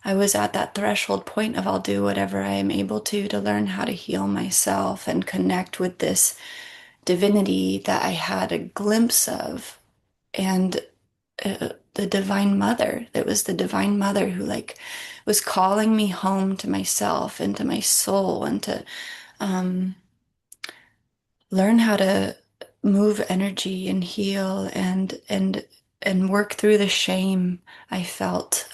I was at that threshold point of I'll do whatever I am able to learn how to heal myself and connect with this divinity that I had a glimpse of. And the Divine Mother, it was the Divine Mother who like was calling me home to myself and to my soul, and to learn how to move energy and heal and work through the shame I felt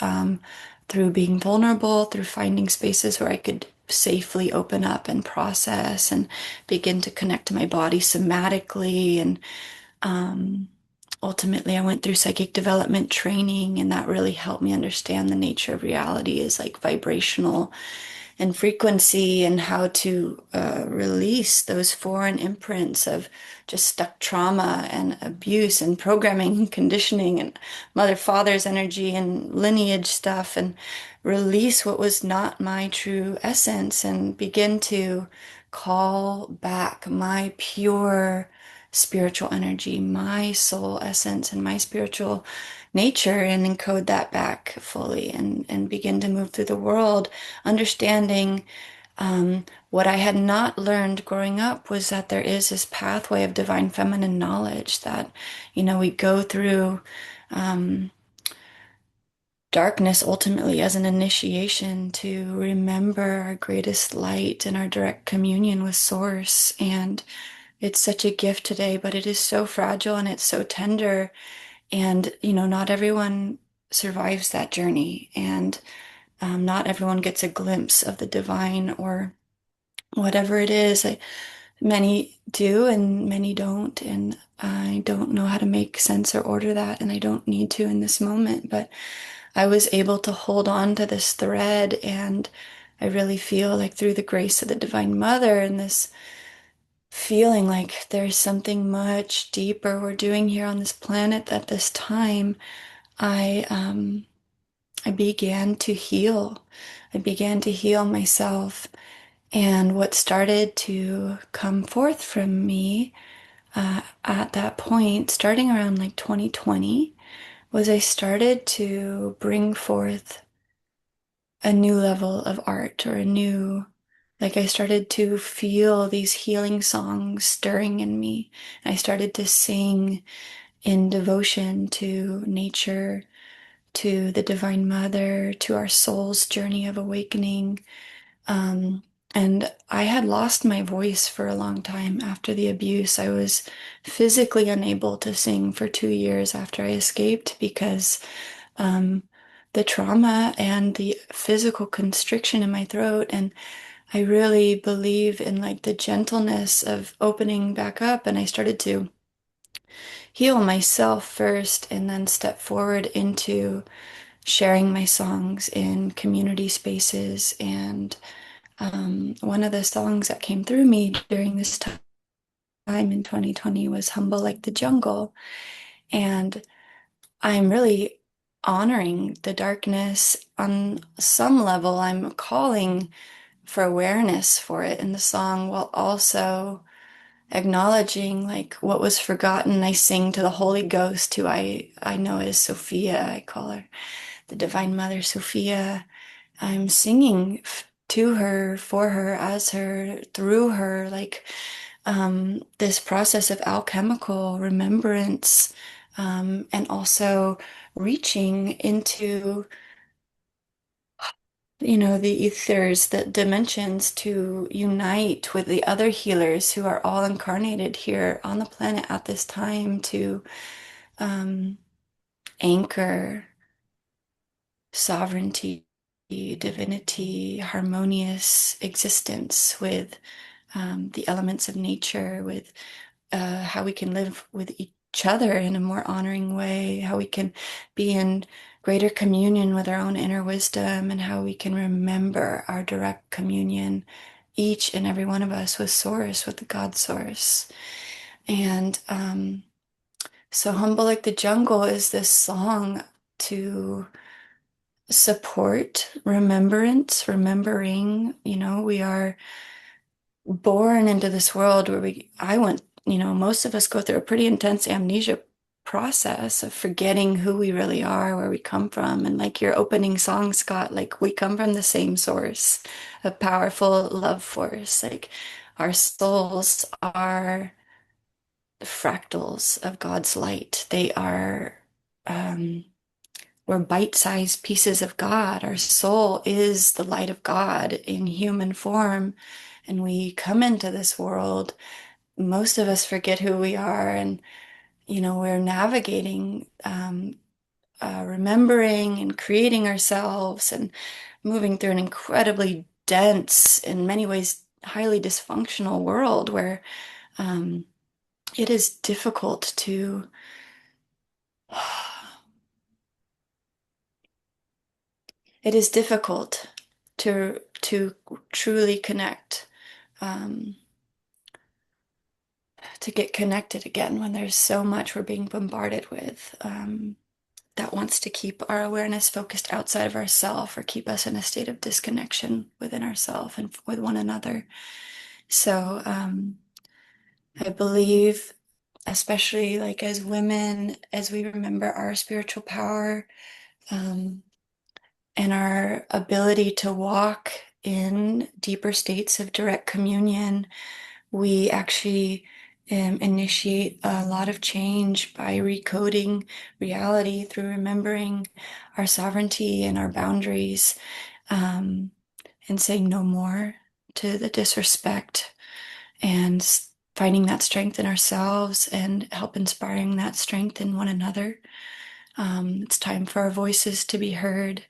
through being vulnerable, through finding spaces where I could safely open up and process and begin to connect to my body somatically. And ultimately, I went through psychic development training, and that really helped me understand the nature of reality is like vibrational and frequency, and how to release those foreign imprints of just stuck trauma and abuse and programming and conditioning and mother father's energy and lineage stuff, and release what was not my true essence, and begin to call back my pure spiritual energy, my soul essence, and my spiritual nature, and encode that back fully, and begin to move through the world, understanding what I had not learned growing up was that there is this pathway of divine feminine knowledge that, we go through darkness ultimately as an initiation to remember our greatest light and our direct communion with Source. And it's such a gift today, but it is so fragile and it's so tender. And, not everyone survives that journey, and not everyone gets a glimpse of the divine or whatever it is. Many do and many don't. And I don't know how to make sense or order that, and I don't need to in this moment. But I was able to hold on to this thread, and I really feel like through the grace of the Divine Mother and this feeling like there's something much deeper we're doing here on this planet at this time, I began to heal. I began to heal myself. And what started to come forth from me at that point, starting around like 2020, was I started to bring forth a new level of art, or like I started to feel these healing songs stirring in me. I started to sing in devotion to nature, to the Divine Mother, to our soul's journey of awakening. Um, and I had lost my voice for a long time after the abuse. I was physically unable to sing for 2 years after I escaped because the trauma and the physical constriction in my throat. And I really believe in like the gentleness of opening back up. And I started to heal myself first and then step forward into sharing my songs in community spaces. And one of the songs that came through me during this time in 2020 was Humble Like the Jungle. And I'm really honoring the darkness on some level. I'm calling for awareness for it in the song while also acknowledging like what was forgotten. I sing to the Holy Ghost, who I know as Sophia. I call her the Divine Mother Sophia. I'm singing to her, for her, as her, through her, like this process of alchemical remembrance, and also reaching into, the ethers, the dimensions, to unite with the other healers who are all incarnated here on the planet at this time, to anchor sovereignty, divinity, harmonious existence with the elements of nature, with how we can live with each other in a more honoring way, how we can be in greater communion with our own inner wisdom, and how we can remember our direct communion, each and every one of us, with Source, with the God Source. And so Humble Like the Jungle is this song to support remembrance, remembering, we are born into this world where I went, most of us go through a pretty intense amnesia process of forgetting who we really are, where we come from. And like your opening song, Scott, like we come from the same source, a powerful love force. Like our souls are fractals of God's light. They are, we're bite-sized pieces of God. Our soul is the light of God in human form. And we come into this world, most of us forget who we are, and we're navigating, remembering and creating ourselves, and moving through an incredibly dense, in many ways highly dysfunctional world where it is difficult to truly connect, to get connected again, when there's so much we're being bombarded with, that wants to keep our awareness focused outside of ourselves, or keep us in a state of disconnection within ourselves and with one another. So I believe, especially like as women, as we remember our spiritual power, and our ability to walk in deeper states of direct communion, we actually initiate a lot of change by recoding reality through remembering our sovereignty and our boundaries, and saying no more to the disrespect, and finding that strength in ourselves and help inspiring that strength in one another. It's time for our voices to be heard.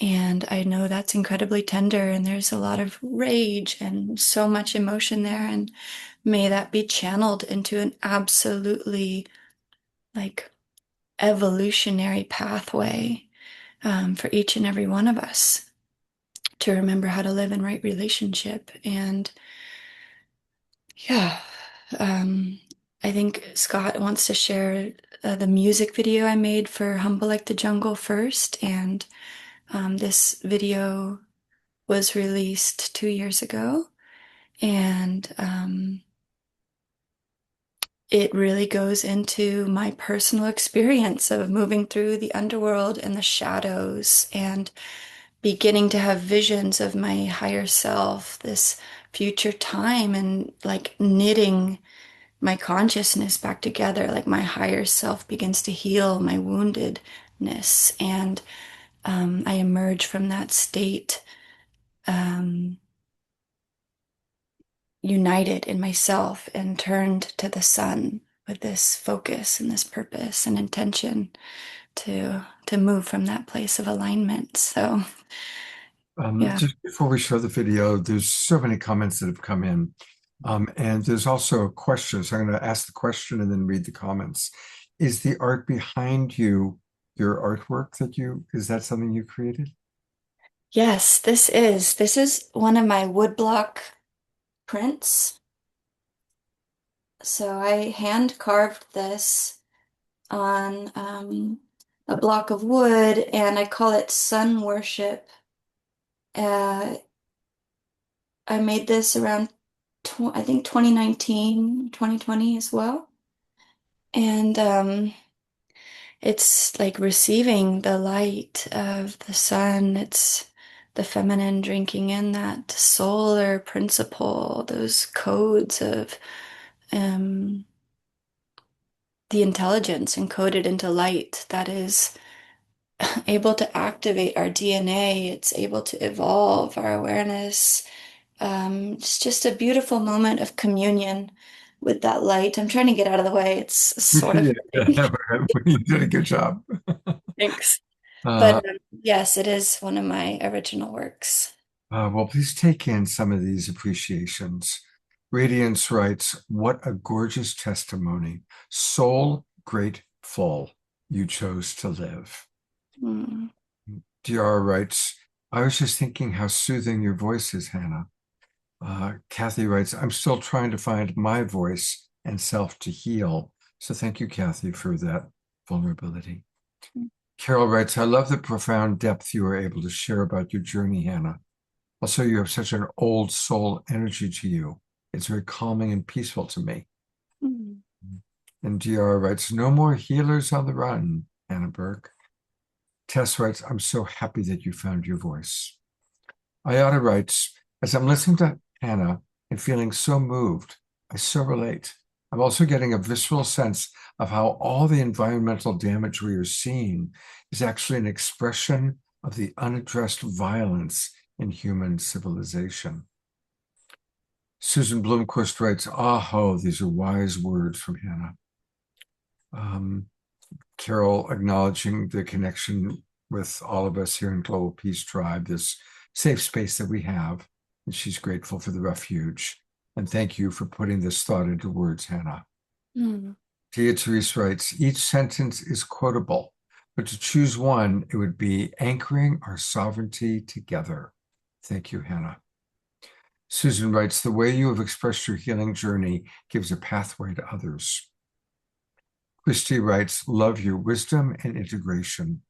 And I know that's incredibly tender, and there's a lot of rage and so much emotion there. And may that be channeled into an absolutely like evolutionary pathway, for each and every one of us to remember how to live in right relationship. And yeah, I think Scott wants to share the music video I made for Humble Like the Jungle first. And this video was released 2 years ago. And it really goes into my personal experience of moving through the underworld and the shadows and beginning to have visions of my higher self, this future time, and like knitting my consciousness back together. Like my higher self begins to heal my woundedness, and I emerge from that state united in myself and turned to the sun with this focus and this purpose and intention to move from that place of alignment. So yeah. Just before we show the video, there's so many comments that have come in. And there's also a question. So I'm going to ask the question and then read the comments. Is the art behind you your artwork is that something you created? Yes, this is one of my woodblock prints. So I hand carved this on a block of wood, and I call it Sun Worship. I made this around, I think 2019, 2020 as well. And it's like receiving the light of the sun. It's the feminine drinking in that solar principle, those codes of the intelligence encoded into light that is able to activate our DNA. It's able to evolve our awareness. It's just a beautiful moment of communion with that light. I'm trying to get out of the way. It's sort of. You did a good job. Thanks. But yes, it is one of my original works. Well, please take in some of these appreciations. Radiance writes, "What a gorgeous testimony. Soul grateful you chose to live." Mm. DeArah writes, "I was just thinking how soothing your voice is, Hannah." Kathy writes, "I'm still trying to find my voice and self to heal." So thank you, Kathy, for that vulnerability. Carol writes, "I love the profound depth you were able to share about your journey, Hannah. Also, you have such an old soul energy to you. It's very calming and peaceful to me." Mm. And DeArah writes, "No more healers on the run, Hannah Burke." Tess writes, "I'm so happy that you found your voice." Ayada writes, "As I'm listening to Hannah and feeling so moved, I so relate. I'm also getting a visceral sense of how all the environmental damage we are seeing is actually an expression of the unaddressed violence in human civilization." Susan Blomquist writes, "Aho, these are wise words from Hannah." Carol acknowledging the connection with all of us here in Global Peace Tribe, this safe space that we have, and she's grateful for the refuge. And thank you for putting this thought into words, Hannah. Mm. Tia Therese writes, "Each sentence is quotable, but to choose one, it would be anchoring our sovereignty together." Thank you, Hannah. Susan writes, "The way you have expressed your healing journey gives a pathway to others." Christy writes, "Love your wisdom and integration."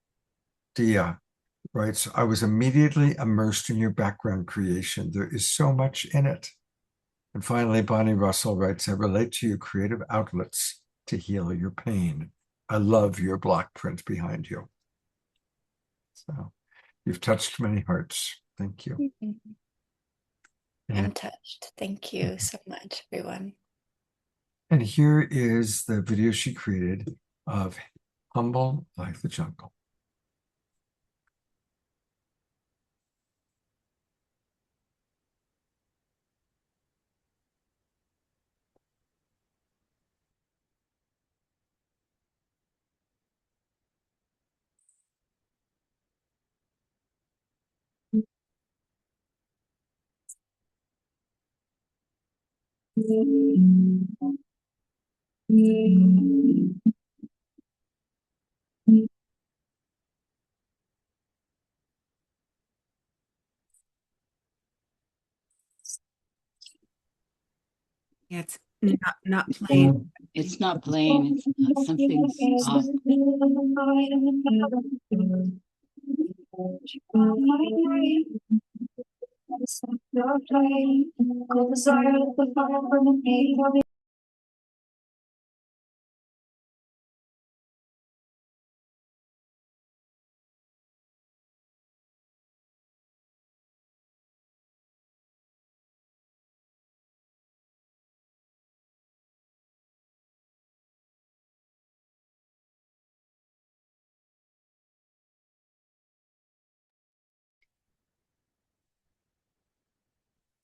Dia writes, "I was immediately immersed in your background creation. There is so much in it." And finally, Bonnie Russell writes, "I relate to your creative outlets to heal your pain. I love your block print behind you." So you've touched many hearts. Thank you. Mm-hmm. I'm touched. Thank you so much, everyone. And here is the video she created of Humble Like the Jungle. Yeah, it's not plain. It's not plain. It's not, something's off.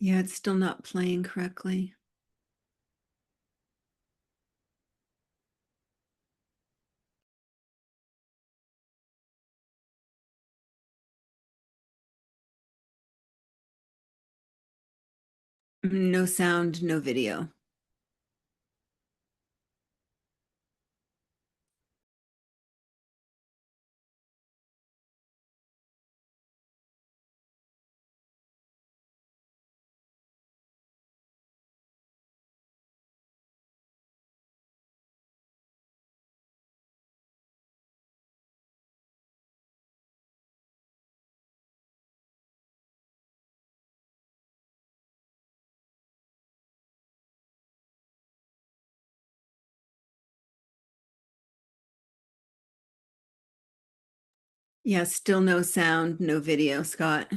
Yeah, it's still not playing correctly. No sound, no video. Yeah, still no sound, no video, Scott.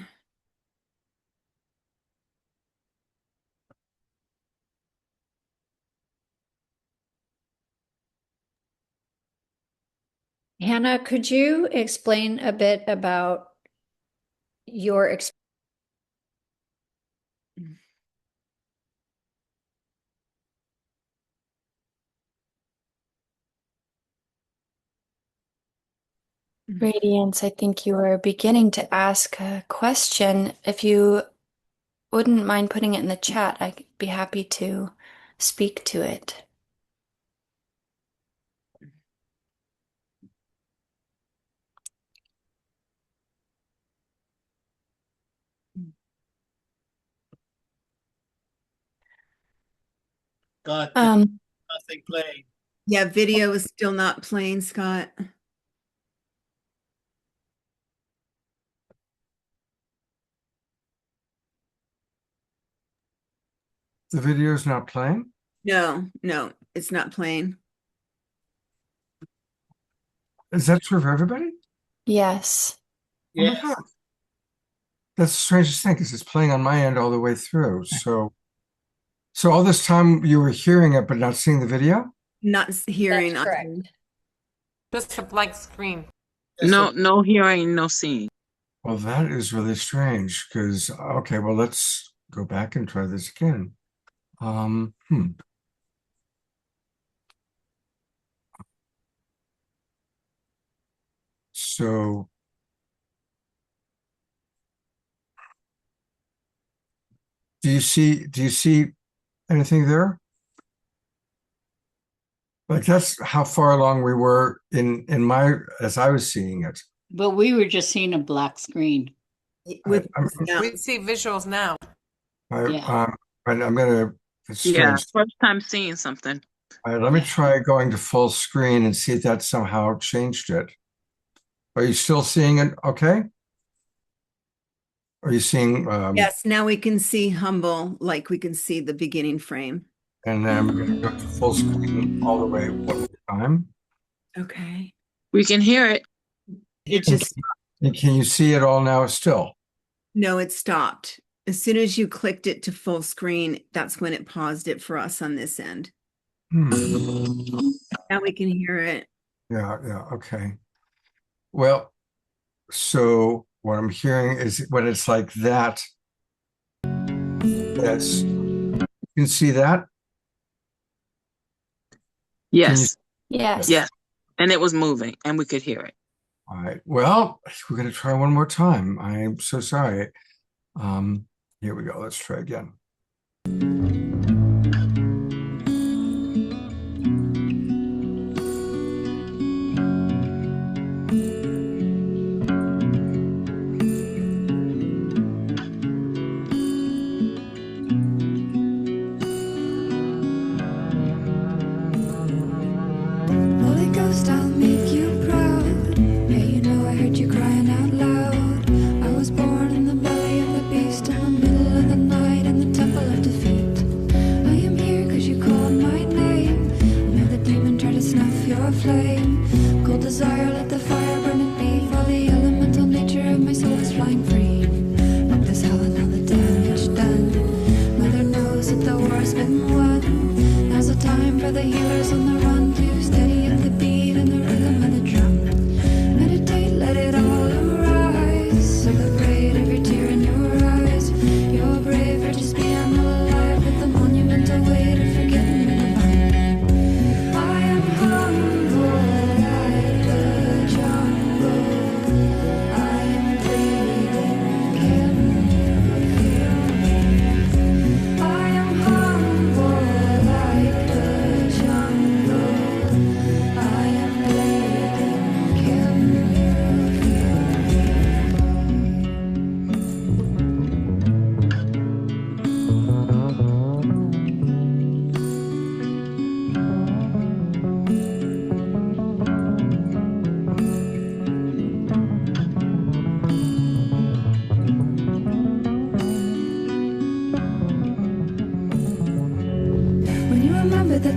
Hannah, could you explain a bit about your experience? Radiance, I think you were beginning to ask a question. If you wouldn't mind putting it in the chat, I'd be happy to speak to it. God, Um, nothing playing. Yeah, video is still not playing, Scott. The video is not playing? No, it's not playing. Is that true for everybody? yes. Oh my God. That's the strangest thing because it's playing on my end all the way through. So all this time you were hearing it but not seeing the video? Not hearing. That's correct. Just a blank screen. No hearing, no seeing. Well, that is really strange because, okay, well, let's go back and try this again. So do you see anything there? Like that's how far along we were in my as I was seeing it. But we were just seeing a black screen. We see visuals now. I'm gonna. It's Yeah, strange. first time seeing something. All right, let me try going to full screen and see if that somehow changed it. Are you still seeing it? Okay. Are you seeing? Yes, now we can see Humble, like we can see the beginning frame. And then I'm going to go to full screen all the way one more time. Okay. We can hear it. It just. And can you see it all now still? No, it stopped. As soon as you clicked it to full screen, that's when it paused it for us on this end. Now we can hear it. Yeah, okay. Well, so what I'm hearing is when it's like that, yes. You can see that? Yes. Yes. Yes. And it was moving and we could hear it. All right. Well, we're going to try one more time. I'm so sorry. Here we go. Let's try again. Holy Ghost, I'll make you proud. Hey, you know I heard you crying out loud. I was born in the belly of the beast in the middle of the night, and the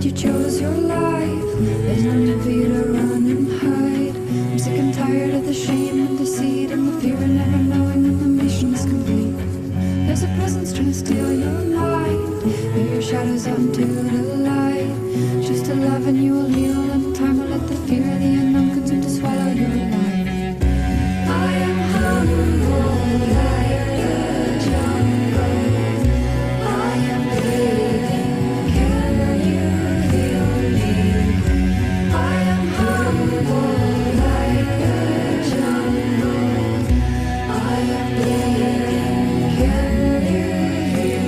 you chose your life. There's no need for you to run and hide. I'm sick and tired of the shame and deceit and the fear of never knowing when the mission is complete. There's a presence trying to steal your mind. Move your shadows out into the light. Choose to love and you will heal, and time will let the fear of the unknown continue to swallow your life. I am humble like the jungle. I am bleeding. Can you heal me? I am humble like the jungle. I am bleeding. Can you heal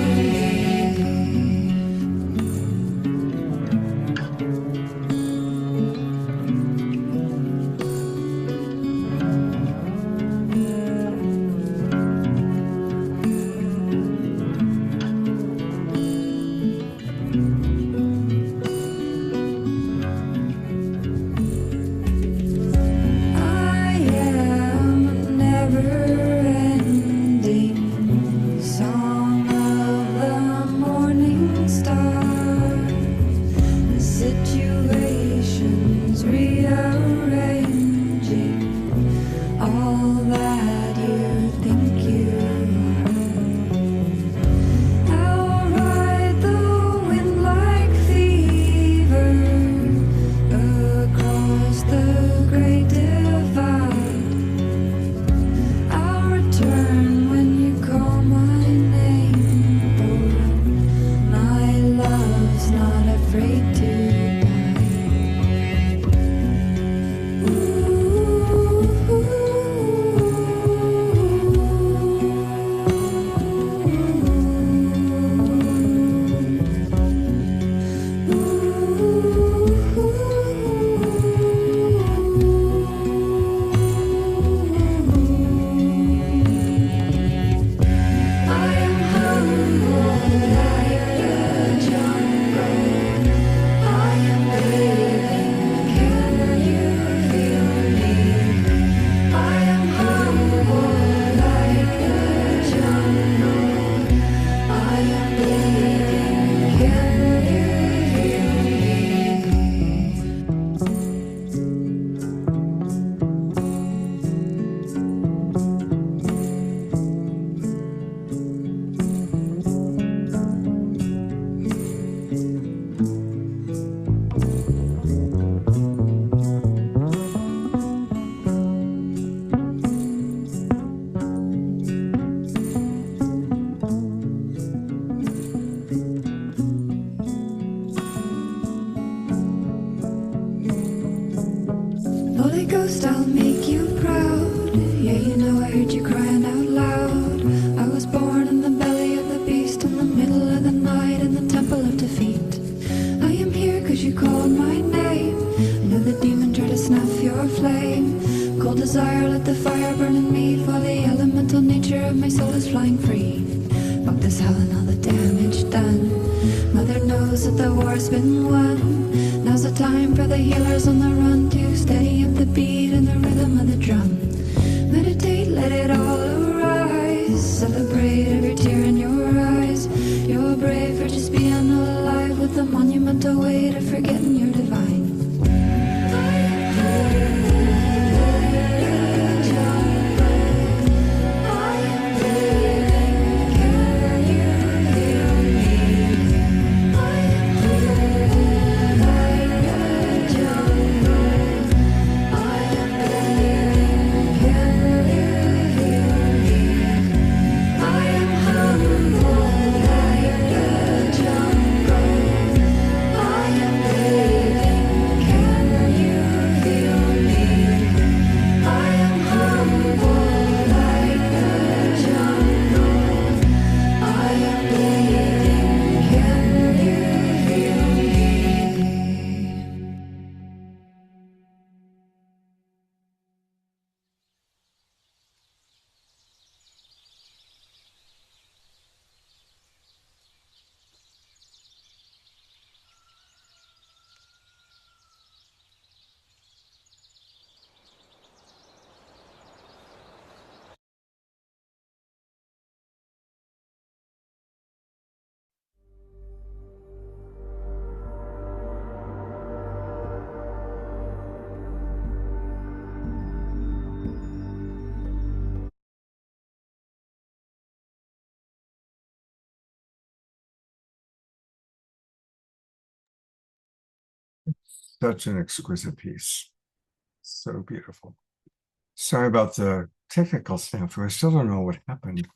I am a never-ending song of the morning star. The situations rearranging all that you think you are. I'll ride the wind like fever across the great divide. I'll return when you call my name, for my love's not afraid to I am humble like the jungle. I am bleeding. Can you feel me? I am humble like the jungle. I am bleeding. Can Holy Ghost, I'll make you proud. Yeah, you know I heard you crying out loud. I was born in the belly of the beast, in the middle of the night, in the temple of defeat. I am here cause you called my name. I know the demon tried to snuff your flame. Cold desire, let the fire burn in me, for the elemental nature of my soul is flying free. Fuck this hell and all the damage done. Mother knows that the war's been won. Now's the time for the healers on the run to steady up the beat and the rhythm of the drum. Meditate, let it all arise. Celebrate every tear in your eyes. You're brave for just being alive, with the monumental weight of forgetting you're divine. Such an exquisite piece. So beautiful. Sorry about the technical snafu. I still don't know what happened.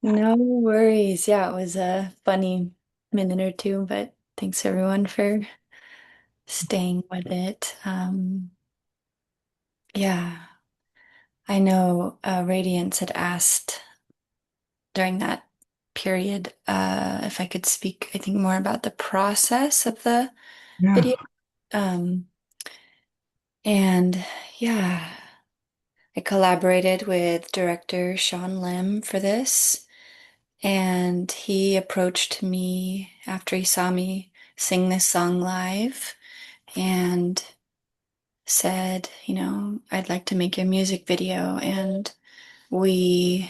No worries. Yeah, it was a funny minute or two, but thanks everyone for staying with it. Yeah, I know Radiance had asked during that period if I could speak, I think, more about the process of the video. Um, and yeah, I collaborated with director Sean Lim for this, and he approached me after he saw me sing this song live and said, I'd like to make a music video. And we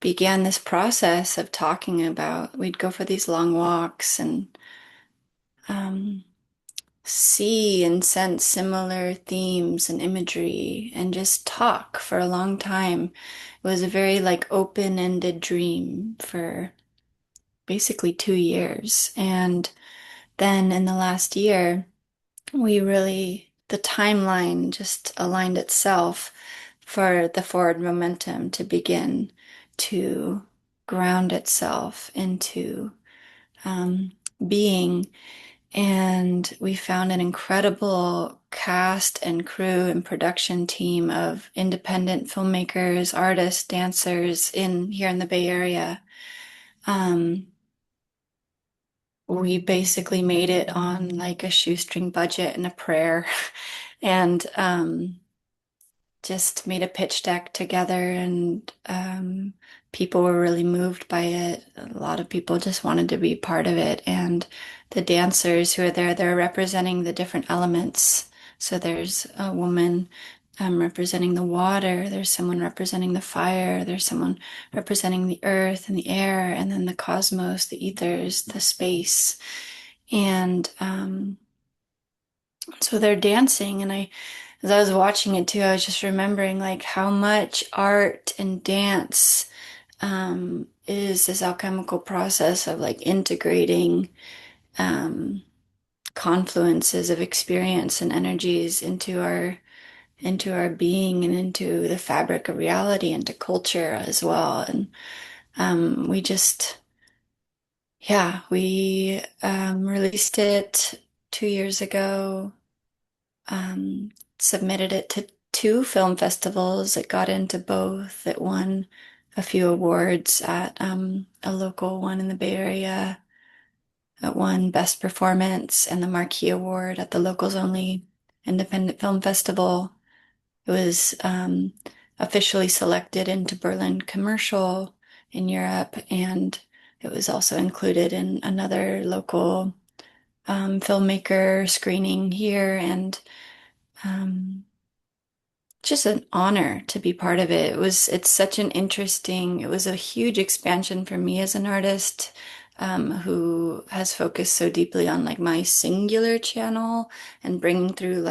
began this process of talking about, we'd go for these long walks and see and sense similar themes and imagery and just talk for a long time. It was a very open-ended dream for basically 2 years. And then in the last year, the timeline just aligned itself for the forward momentum to begin to ground itself into being. And we found an incredible cast and crew and production team of independent filmmakers, artists, dancers here in the Bay Area. We basically made it on a shoestring budget and a prayer and just made a pitch deck together, and people were really moved by it. A lot of people just wanted to be part of it, and the dancers who are there, they're representing the different elements. So there's a woman representing the water, there's someone representing the fire, there's someone representing the earth and the air, and then the cosmos, the ethers, the space. And so they're dancing, and as I was watching it too, I was just remembering how much art and dance is this alchemical process of integrating confluences of experience and energies into our being and into the fabric of reality, into culture as well. And we released it 2 years ago. Submitted it to 2 film festivals. It got into both. It won a few awards at a local one in the Bay Area. It won Best Performance and the Marquee Award at the Locals Only Independent Film Festival. It was officially selected into Berlin Commercial in Europe, and it was also included in another local filmmaker screening here, and just an honor to be part of it. It's such it was a huge expansion for me as an artist who has focused so deeply on my singular channel and bringing through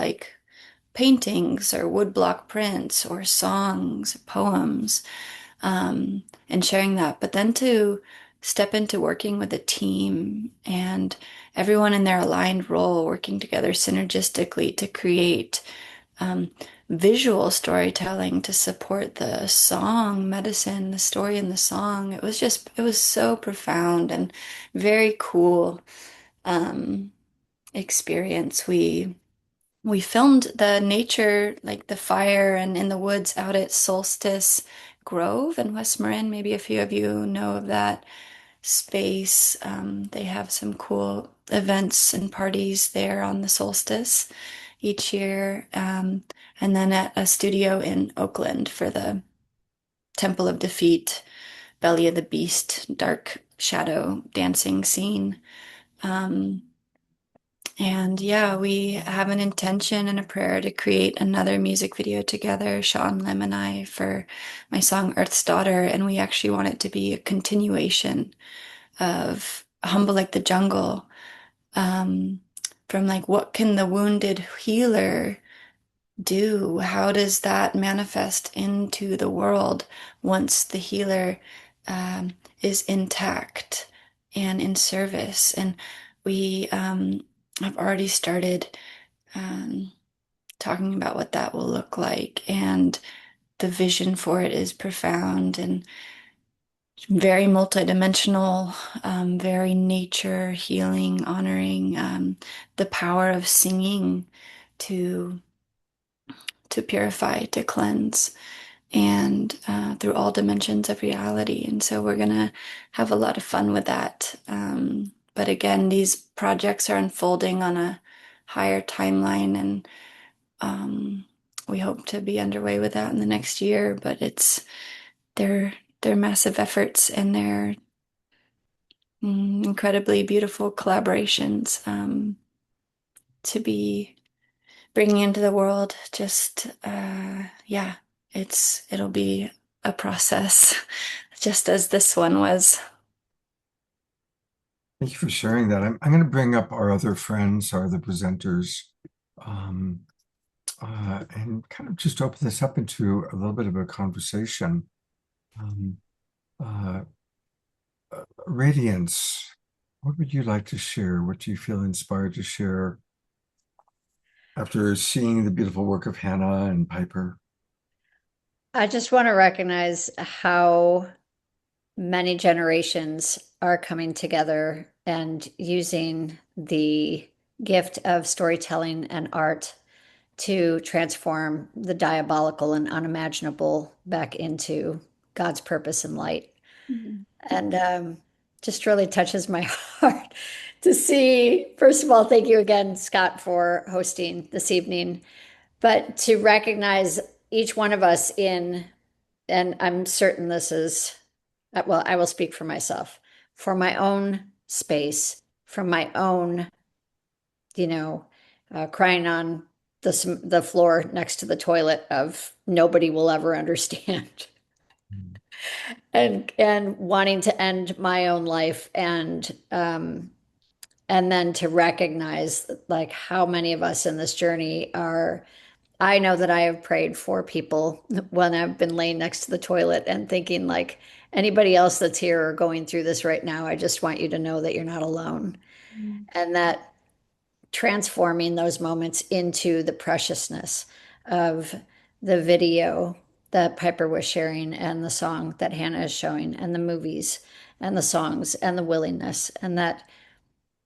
paintings or woodblock prints or songs, poems, and sharing that. But then to step into working with a team and everyone in their aligned role, working together synergistically to create visual storytelling to support the song medicine, the story in the song. It was so profound and very cool experience. We filmed the nature, the fire and in the woods out at Solstice Grove in West Marin. Maybe a few of you know of that space. They have some cool events and parties there on the solstice each year. And then at a studio in Oakland for the Temple of Defeat, Belly of the Beast, dark shadow dancing scene. And yeah, we have an intention and a prayer to create another music video together, Sean Lim and I, for my song Earth's Daughter. And we actually want it to be a continuation of Humble Like the Jungle. From what can the wounded healer do? How does that manifest into the world once the healer is intact and in service? And we I've already started talking about what that will look like, and the vision for it is profound and very multidimensional, very nature healing, honoring the power of singing to purify, to cleanse, and through all dimensions of reality. And so we're gonna have a lot of fun with that. But again, these projects are unfolding on a higher timeline, and we hope to be underway with that in the next year. But they're massive efforts, and they're incredibly beautiful collaborations to be bringing into the world. Just yeah, it'll be a process, just as this one was. Thank you for sharing that. I'm going to bring up our other friends, our other presenters, and kind of just open this up into a little bit of a conversation. Radiance, what would you like to share? What do you feel inspired to share after seeing the beautiful work of Hannah and Piper? I just want to recognize how many generations are coming together and using the gift of storytelling and art to transform the diabolical and unimaginable back into God's purpose and light. And just really touches my heart to see. First of all, thank you again, Scott, for hosting this evening, but to recognize each one of us in, and I'm certain this is, well, I will speak for myself, for my own space, from my own, crying on the floor next to the toilet of nobody will ever understand. And wanting to end my own life, and then to recognize like how many of us in this journey are. I know that I have prayed for people when I've been laying next to the toilet and thinking like, anybody else that's here or going through this right now, I just want you to know that you're not alone. And that transforming those moments into the preciousness of the video that Piper was sharing, and the song that Hannah is showing, and the movies and the songs and the willingness, and that,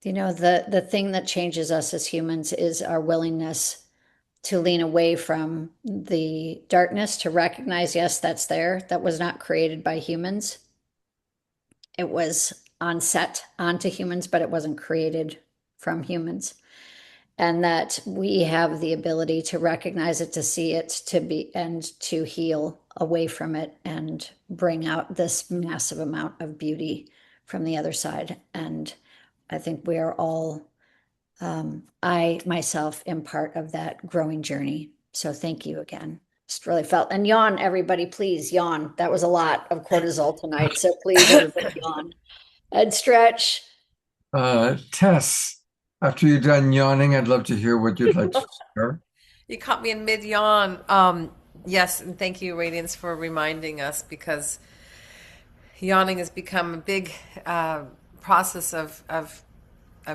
the thing that changes us as humans is our willingness to lean away from the darkness, to recognize, yes, that's there. That was not created by humans. It was on set onto humans, but it wasn't created from humans. And that we have the ability to recognize it, to see it, to be, and to heal away from it and bring out this massive amount of beauty from the other side. And I think we are all, I myself am part of that growing journey. So thank you again. Just really felt, and yawn, everybody, please yawn. That was a lot of cortisol tonight. So please, everybody yawn and stretch. Tess, after you're done yawning, I'd love to hear what you'd like to share. You caught me in mid-yawn. Yes, and thank you, Radiance, for reminding us, because yawning has become a big process of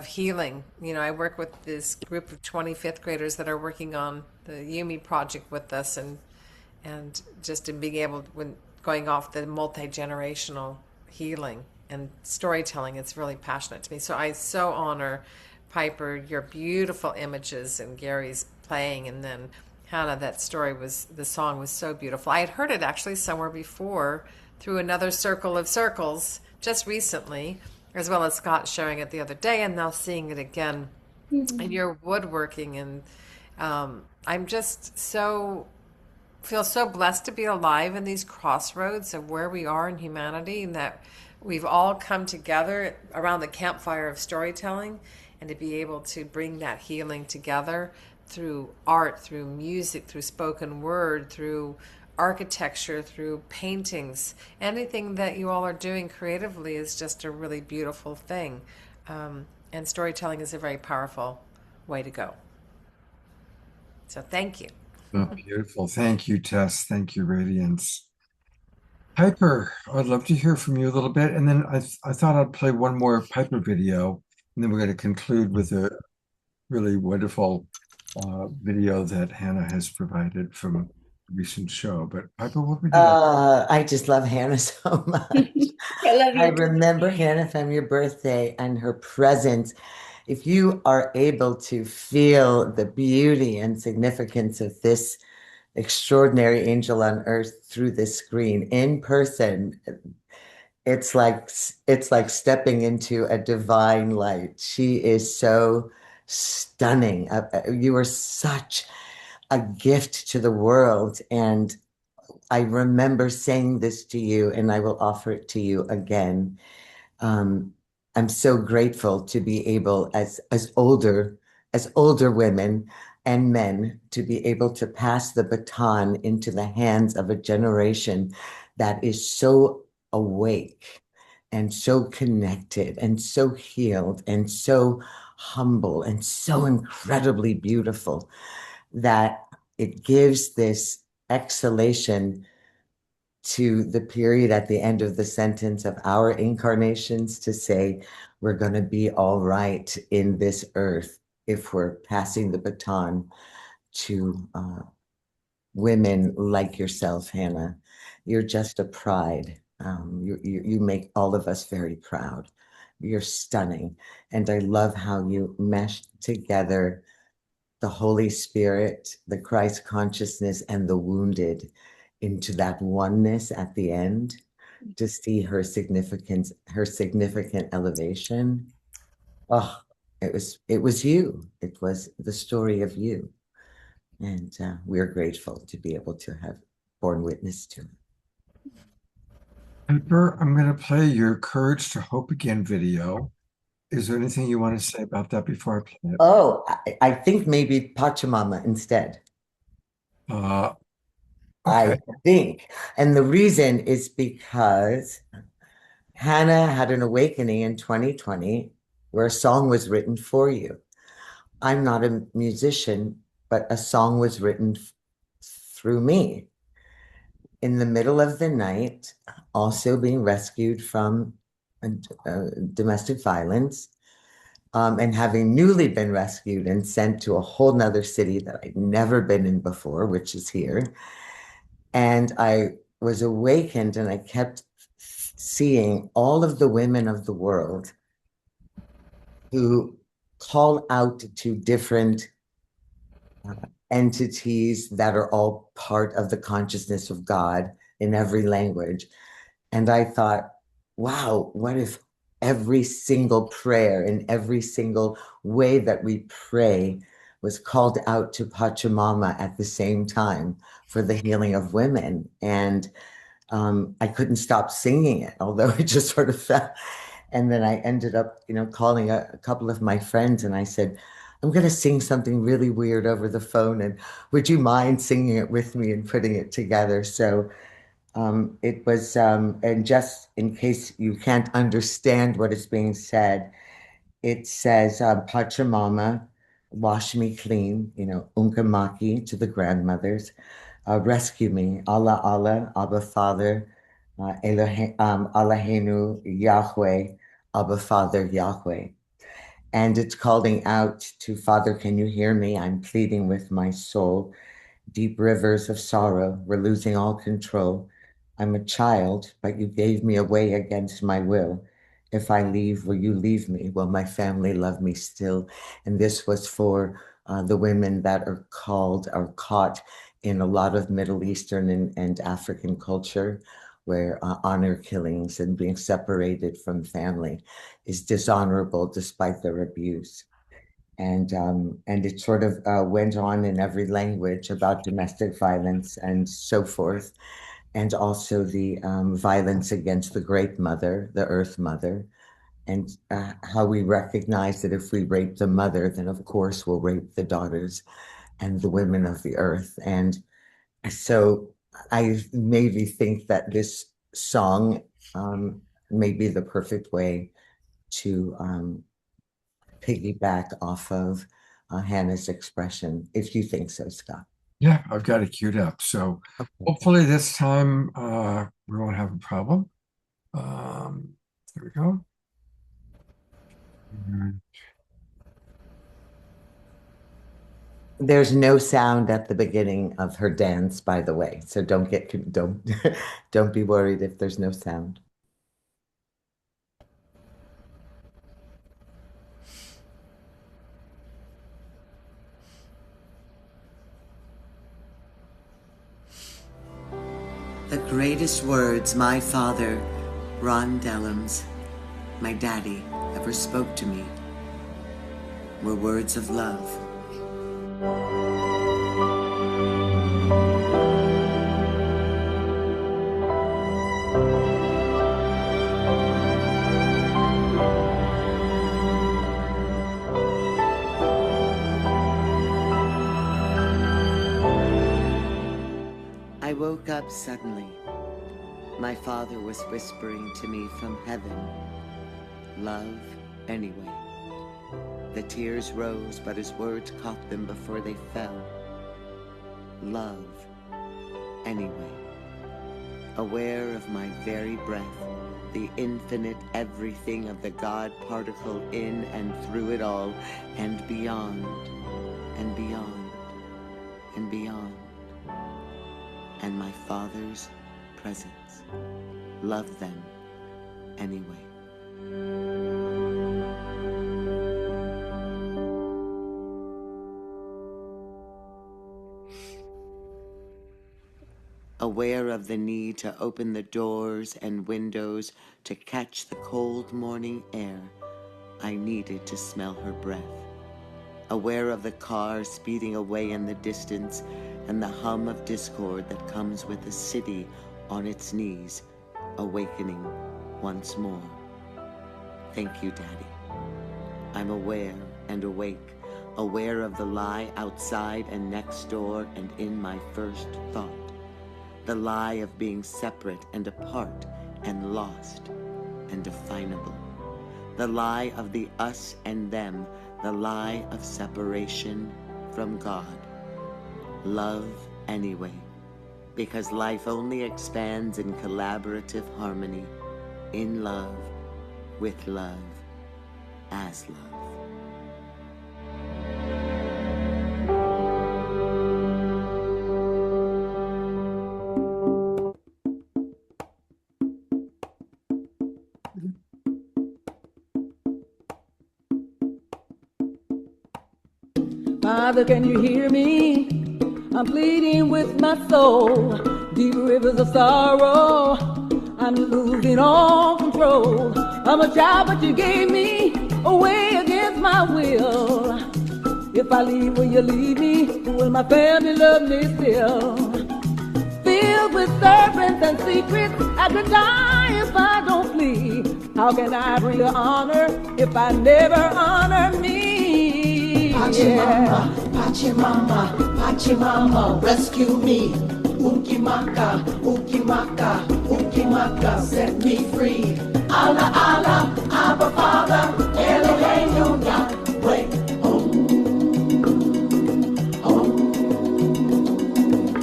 healing. I work with this group of 25th graders that are working on the Yumi project with us, and just in being able, when going off the multi-generational healing and storytelling, it's really passionate to me. So I so honor Piper, your beautiful images, and Gary's playing, and then Hannah, the song was so beautiful. I had heard it actually somewhere before through another circle of circles just recently, as well as Scott sharing it the other day, and now seeing it again in your woodworking. And I'm just feel so blessed to be alive in these crossroads of where we are in humanity, and that we've all come together around the campfire of storytelling, and to be able to bring that healing together through art, through music, through spoken word, through architecture, through paintings. Anything that you all are doing creatively is just a really beautiful thing. And storytelling is a very powerful way to go. So thank you. Oh, beautiful. Thank you, Tess. Thank you, Radiance. Piper, I'd love to hear from you a little bit. And then I thought I'd play one more Piper video, and then we're going to conclude with really wonderful video that Hannah has provided from a recent show. But Piper, what would you like? I just love Hannah so much. I love I you. remember Hannah from your birthday and her presence. If you are able to feel the beauty and significance of this extraordinary angel on earth through this screen in person, it's like stepping into a divine light. She is so stunning. You are such a gift to the world. And I remember saying this to you, and I will offer it to you again. Um, I'm so grateful to be able, as older women and men, to be able to pass the baton into the hands of a generation that is so awake and so connected and so healed and so humble and so incredibly beautiful that it gives this exhalation to the period at the end of the sentence of our incarnations to say, we're going to be all right in this earth if we're passing the baton to women like yourself, Hannah. You're just a pride. You make all of us very proud. You're stunning. And I love how you meshed together the Holy Spirit, the Christ consciousness, and the wounded into that oneness at the end to see her significance, her significant elevation. Oh, it was you. It was the story of you. And we're grateful to be able to have borne witness to it. Piper, I'm going to play your Courage to Hope Again video. Is there anything you want to say about that before I play it? Oh, I think maybe Pachamama instead. Okay. I think. And the reason is because Hannah had an awakening in 2020 where a song was written for you. I'm not a musician, but a song was written through me in the middle of the night, also being rescued from domestic violence, and having newly been rescued and sent to a whole nother city that I'd never been in before, which is here. And I was awakened and I kept seeing all of the women of the world who call out to different entities that are all part of the consciousness of God in every language. And I thought, wow, what if every single prayer and every single way that we pray was called out to Pachamama at the same time for the healing of women? And I couldn't stop singing it, although it just sort of felt. And then I ended up, calling a couple of my friends and I said, I'm going to sing something really weird over the phone. And would you mind singing it with me and putting it together? So it was, and just in case you can't understand what is being said, it says, Pachamama, wash me clean, Unkamaki to the grandmothers, rescue me, Allah, Allah, Abba Father, Eloheinu, Yahweh, Abba Father, Yahweh. And it's calling out to Father, can you hear me? I'm pleading with my soul. Deep rivers of sorrow, we're losing all control. I'm a child, but you gave me away against my will. If I leave, will you leave me? Will my family love me still? And this was for the women that are caught in a lot of Middle Eastern and African culture, where honor killings and being separated from family is dishonorable despite their abuse. And it sort of went on in every language about domestic violence and so forth, and also the violence against the Great Mother, the Earth Mother, and how we recognize that if we rape the mother, then of course we'll rape the daughters and the women of the earth. And so I maybe think that this song may be the perfect way to piggyback off of Hannah's expression, if you think so, Scott. Yeah, I've got it queued up. So hopefully this time we won't have a problem. There we go. There's no sound at the beginning of her dance, by the way. So don't don't be worried if there's no sound. The greatest words my father, Ron Dellums, my daddy, ever spoke to me were words of love. I woke up suddenly. My father was whispering to me from heaven, love anyway. The tears rose, but his words caught them before they fell. Love anyway. Aware of my very breath, the infinite everything of the God particle in and through it all, and beyond, and beyond, and beyond. And my father's presence. Love them anyway. Aware of the need to open the doors and windows to catch the cold morning air, I needed to smell her breath. Aware of the car speeding away in the distance and the hum of discord that comes with the city on its knees, awakening once more. Thank you, Daddy. I'm aware and awake, aware of the lie outside and next door and in my first thought. The lie of being separate and apart and lost and definable. The lie of the us and them, the lie of separation from God. Love anyway, because life only expands in collaborative harmony, in love, with love, as love. Father, can you hear me? I'm pleading with my soul, deep rivers of sorrow. I'm losing all control. I'm a child, but you gave me away against my will. If I leave, will you leave me? Will my family love me still? Filled with serpents and secrets, I could die if I don't flee. How can I bring you honor if I never honor me? Pachimama, Pachimama, Pachimama, rescue me. Ukimaka, Ukimaka, Ukimaka, set me free. Allah, Allah, Abba Father, Eloheinu, Yahweh.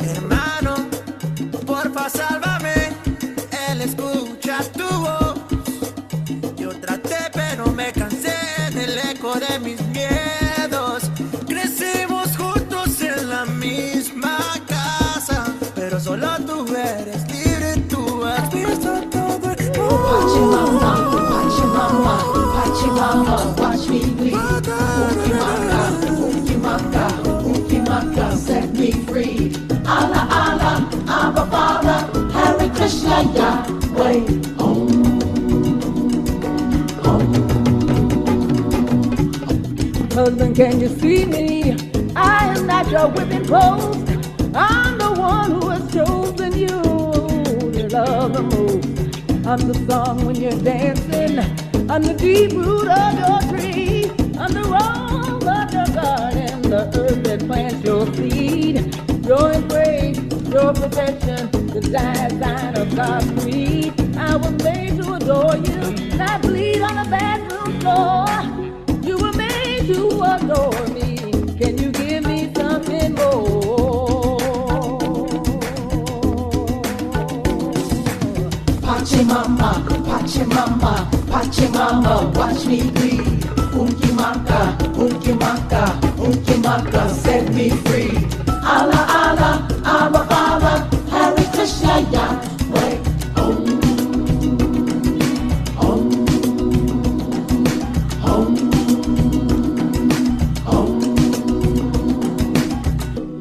Hermano, porfa, sálvame. Él escucha tu voz. Yo traté, pero me cansé del eco de mis miedos. Crecimos juntos en la misma casa, pero solo tú eres libre, tú has visto todo el mundo. Pachimama, Pachimama, Pachimama, watch me bleed. Ukimaka, Ukimaka, Ukimaka, set me free. Allah, Allah, Abba Father, Hare Krishna, Yahweh. Husband, can you see me? I am not your whipping post. I'm the one who has chosen you to love the most. I'm the song when you're dancing. I'm the deep root of your tree. I'm the rose of your garden, the earth that plants your seed. Your embrace, your protection, the design of God's creed. I was made to adore you, not bleed on the bathroom floor. You were made to adore me. Can you give me something more? Pachimama, Pachimama, Pachimama, watch me bleed. Ukimaka, set me free. Allah, Allah, Abba, Father, Hare Krishna, Yahweh.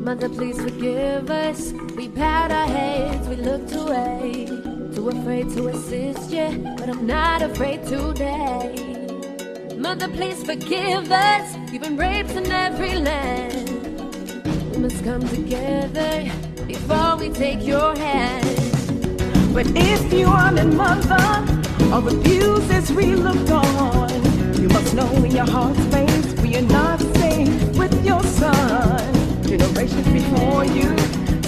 Mother, please forgive us. We pat our heads, we looked away. Too afraid to assist you, but I'm not afraid today. Mother, please forgive us. You've been raped in every land. We must come together before we take your hand. But if you are a mother or abuses we look on, you must know in your heart's space we are not safe with your son. Generations before you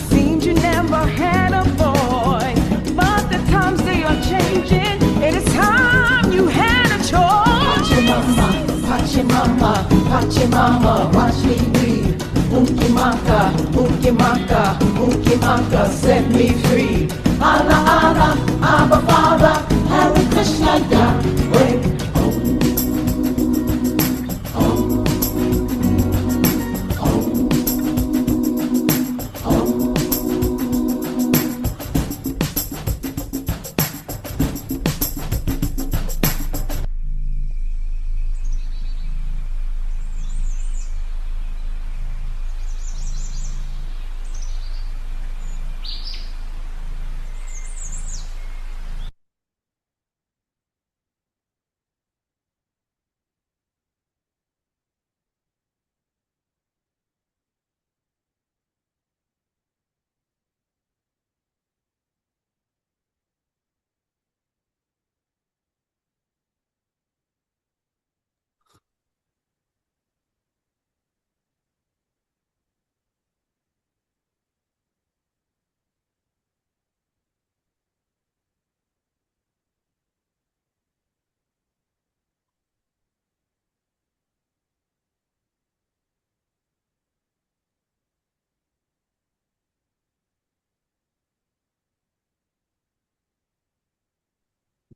seemed you never had a boy, but the times they are changing, and it's time you had a choice. Watch your mama, watch your mama, watch me bleed. Ukimaka, Ukimaka, Ukimaka, set me free. Allah, Allah, Abba, Father, Hare Krishna, Yahweh.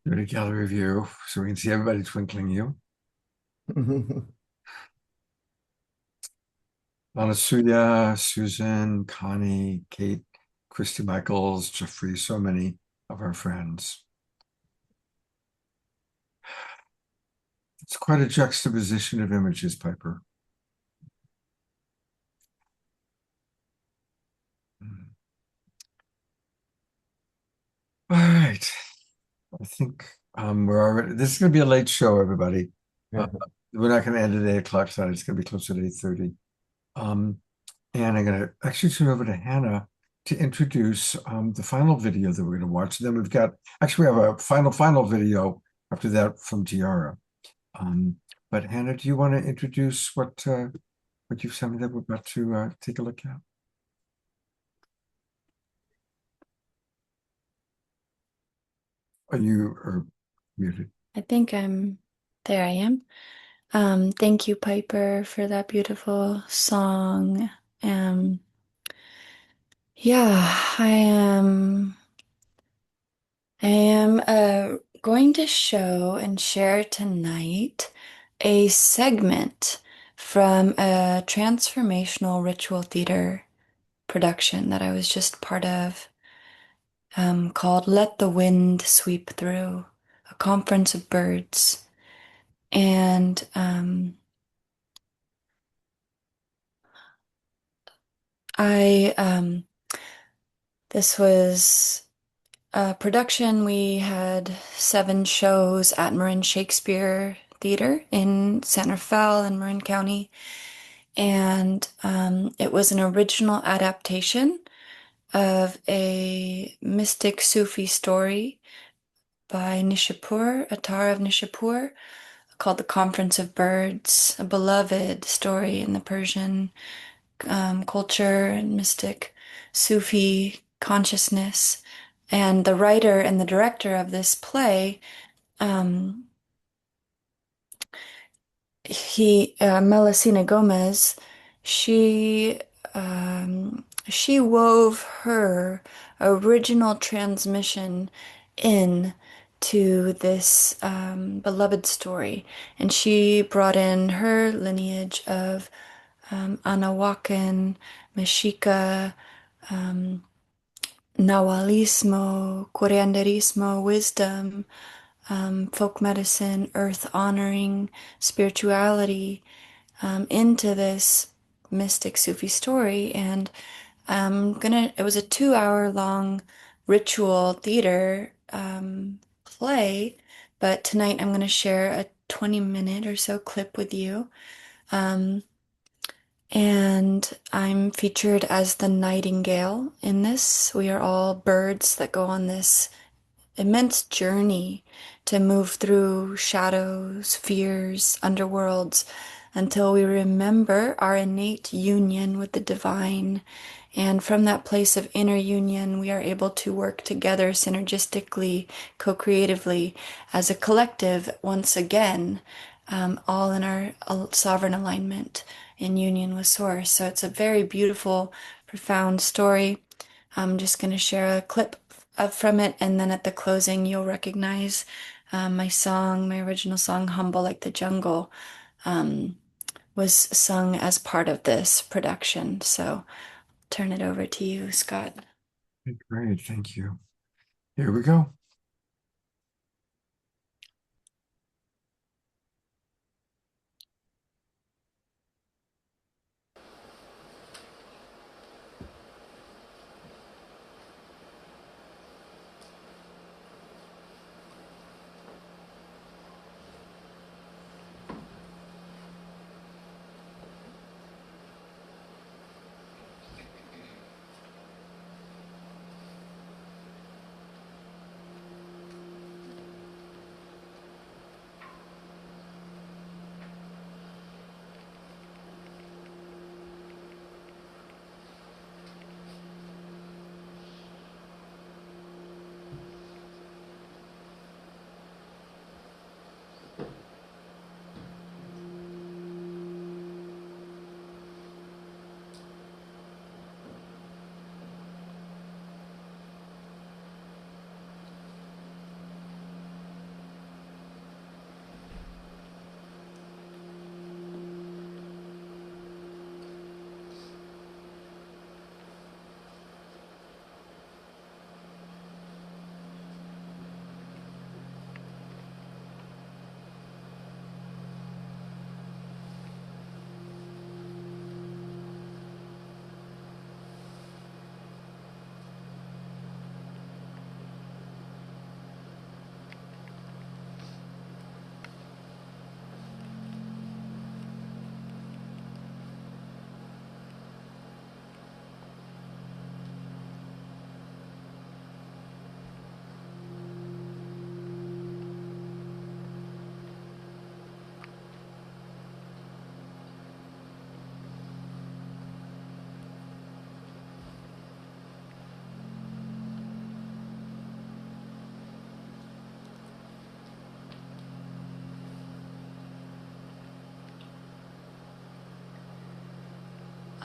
Do a gallery view so we can see everybody twinkling you. Anasuya, Susan, Connie, Kate, Christy Michaels, Jeffrey, so many of our friends. It's quite a juxtaposition of images, Piper. All right. I think we're already, this is going to be a late show, everybody. We're not going to end at 8 o'clock tonight. It's going to be closer to 8:30. And I'm going to actually turn over to Hannah to introduce the final video that we're going to watch. And then we have a final video after that from DeArah. But Hannah, do you want to introduce what you've sent me that we're about to take a look at? Are muted? I think there I am. Thank you, Piper, for that beautiful song. Yeah, I am going to show and share tonight a segment from a transformational ritual theater production that I was just part of, called Let the Wind Sweep Through, a conference of birds. And this was a production. We had 7 shows at Marin Shakespeare Theater in San Rafael in Marin County. And it was an original adaptation of a mystic Sufi story by Nishapur, Attar of Nishapur, called The Conference of Birds, a beloved story in the Persian culture and mystic Sufi consciousness. And the writer and the director of this play, Melisina Gomez, she wove her original transmission in to this beloved story. And she brought in her lineage of Anahuacan, Mexica, Nahualismo, curanderismo, wisdom, folk medicine, earth honoring, spirituality into this mystic Sufi story. And it was a 2-hour long ritual theater play, but tonight I'm going to share a 20-minute or so clip with you. And I'm featured as the nightingale in this. We are all birds that go on this immense journey to move through shadows, fears, underworlds, until we remember our innate union with the divine. And from that place of inner union, we are able to work together synergistically, co-creatively, as a collective once again, all in our sovereign alignment in union with Source. So it's a very beautiful, profound story. I'm just going to share a clip from it, and then at the closing you'll recognize my song, my original song, Humble Like the Jungle, was sung as part of this production. So turn it over to you, Scott. Great, thank you. Here we go.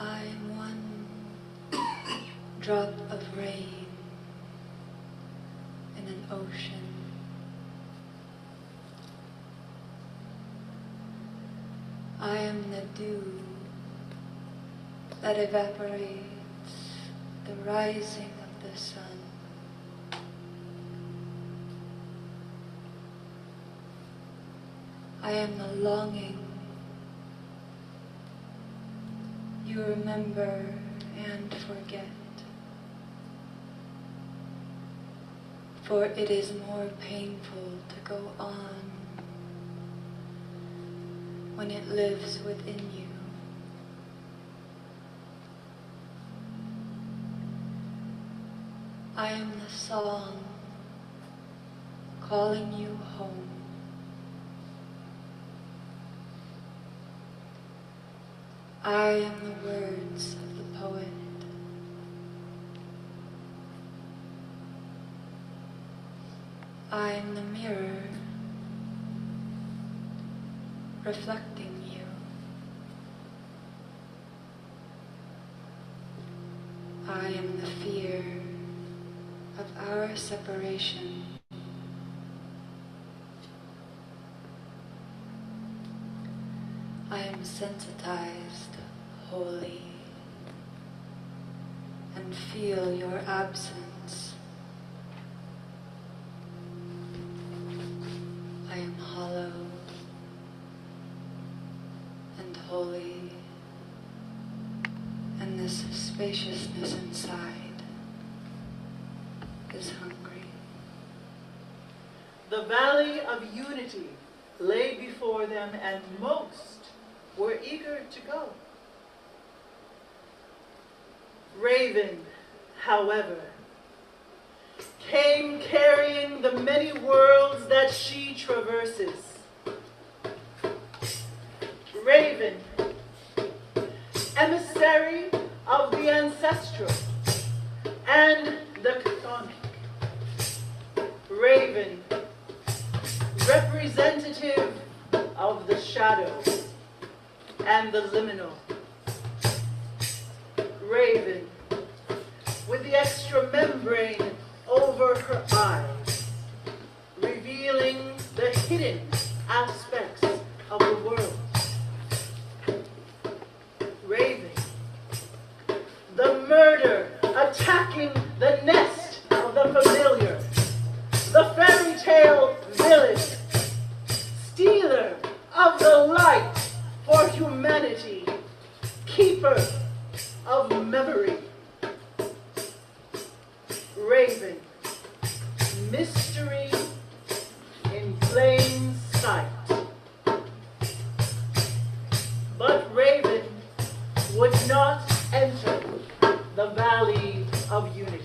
I'm one drop of rain in an ocean. I am the dew that evaporates the rising of the sun. I am the longing you remember and forget. For it is more painful to go on when it lives within you. I am the song calling you home. I am the words of the poet. I am the mirror reflecting you. I am the fear of our separation am sensitized, holy, and feel your absence. I am hollow and holy, and this spaciousness inside is hungry. The valley of unity lay before them, and most were eager to go. Raven, however, came carrying the many worlds that she traverses. Raven, emissary of the ancestral and the chthonic. Raven, representative of the shadow and the liminal. Raven, with the extra membrane over her eyes, revealing the hidden aspects of the world. Raven, the murder attacking the nest of the familiar, the fairy tale villain, stealer of the light for humanity, keeper of memory. Raven, mystery in plain sight. But Raven would not enter the valley of unity.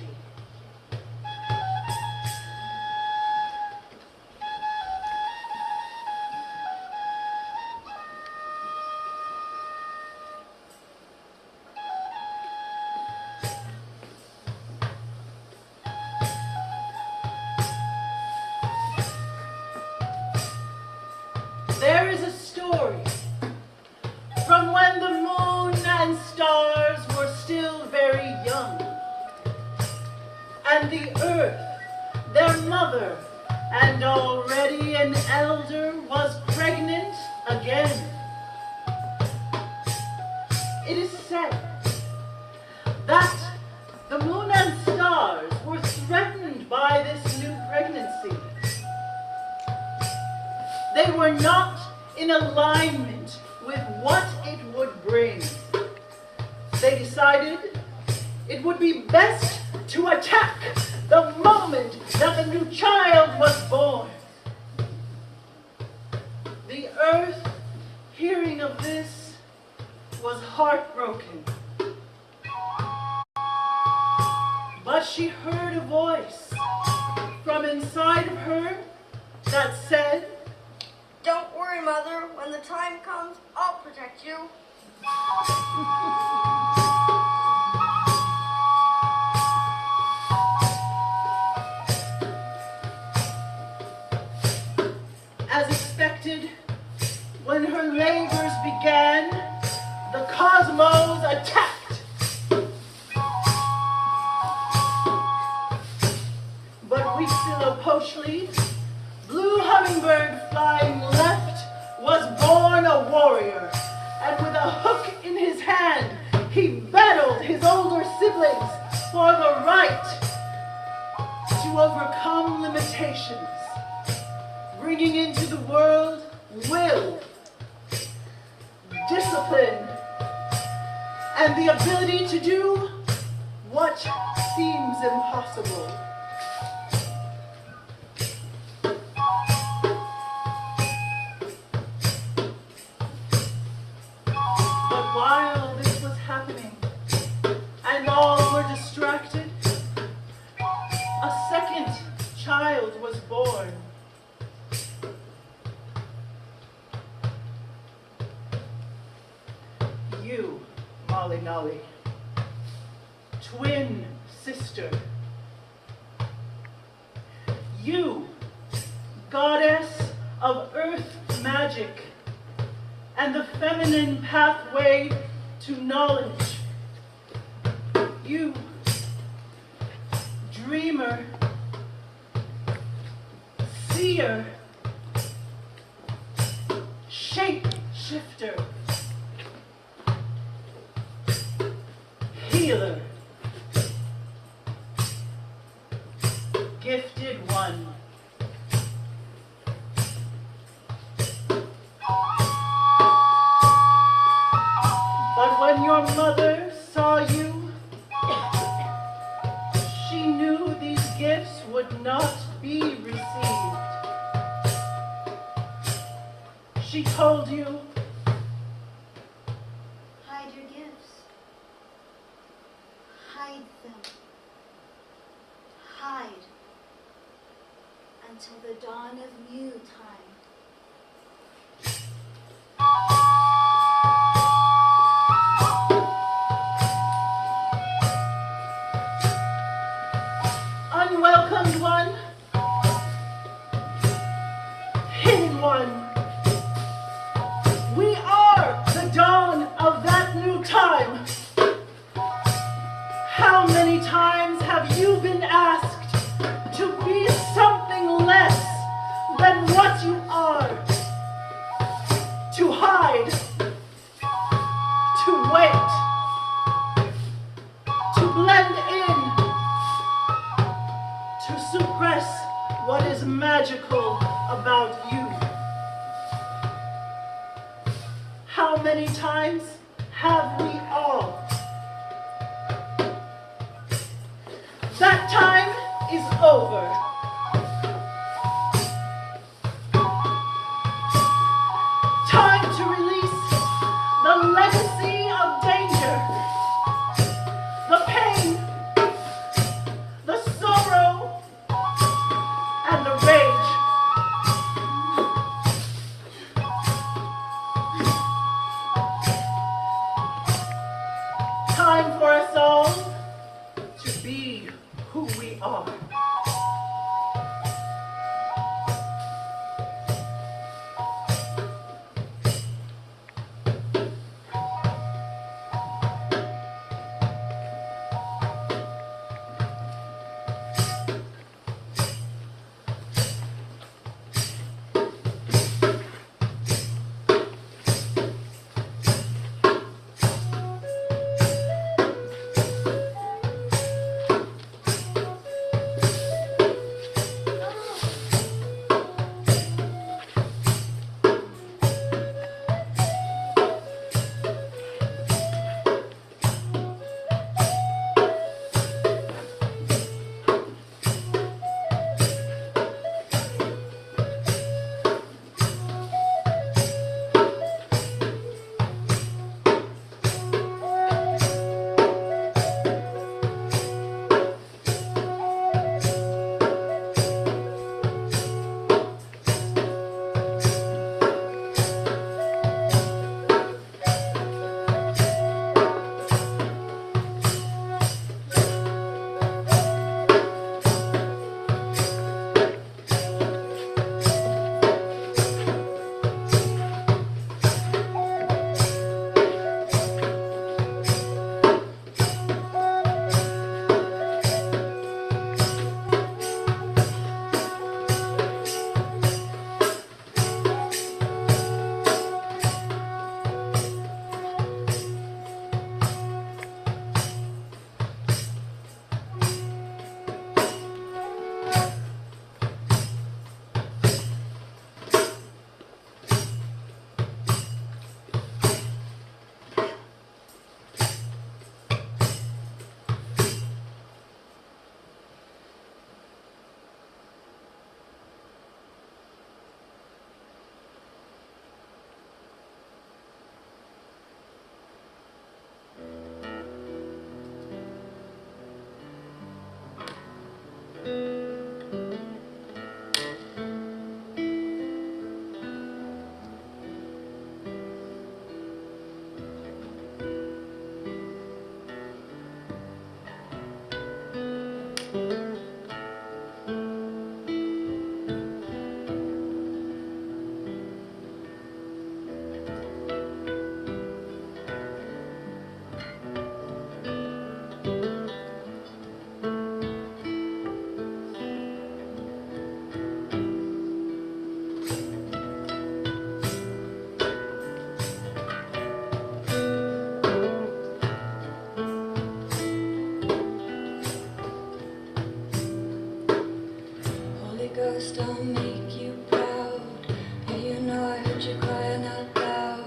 There is a story from when the moon and stars were still very young, and the earth, their mother, and already an elder, was pregnant again. It is said that the moon and stars were threatened by this new pregnancy. They were not in alignment with what it would bring. They decided it would be best to attack the moment that the new child was born. The earth, hearing of this, was heartbroken. But she heard a voice from inside of her that said, "Don't worry, Mother. When the time comes, I'll protect you." As expected, when her labors began, the cosmos attacked. But Huitzilopochtli, blue hummingbird flying left, was born a warrior, and with a hook in his hand, he battled his older siblings for the right to overcome limitations, bringing into the world will, discipline, and the ability to do what seems impossible. But while this was happening, and all were distracted, a second child was born. You, Molly Nolly, twin sister. You, goddess of earth magic and the feminine pathway to knowledge. You, dreamer, seer, shape shifter, healer. Gifted one. But when your mother saw you, she knew these gifts would not be received. She told you, Hide your gifts. Hide them. Hide until the dawn of new time. unwelcomed one, hidden one. We are the dawn of that new time. How many times have you been asked to be something less than what you are? To hide, to wait, to blend in, to suppress what is magical about you. How many times have we all? That time is over. Time to release the legacy of danger, the pain, the sorrow, and the rage. Time for us all to be who we are. Ghost, I'll make you proud. Yeah, you know I heard you crying out loud.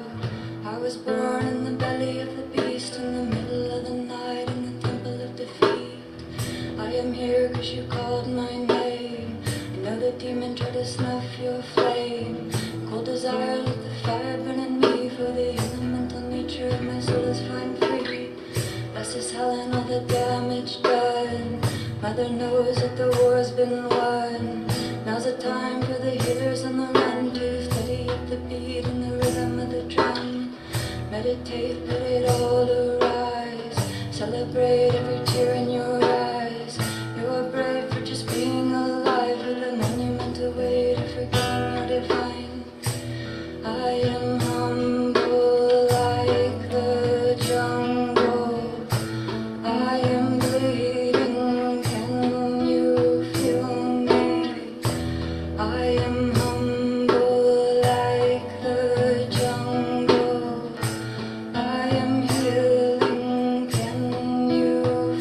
I was born in the belly of the beast, in the middle of the night, in the temple of defeat. I am here cause you called my name. I know the demon tried to snuff your flame. Cold desire, let the fire burn in me, for the elemental nature of my soul is flying free. This is hell and all the damage done. Mother knows that the war's been won. Now's the time for the healers on the run to steady up the beat and the rhythm of the drum. Meditate, let it all arise. Celebrate every tear in your eyes. You are brave for just being alive, with a monumental way to forgetting your divine. I am humble like the jungle. I am bleeding, can you feel me? I am humble like the jungle. I am healing, can you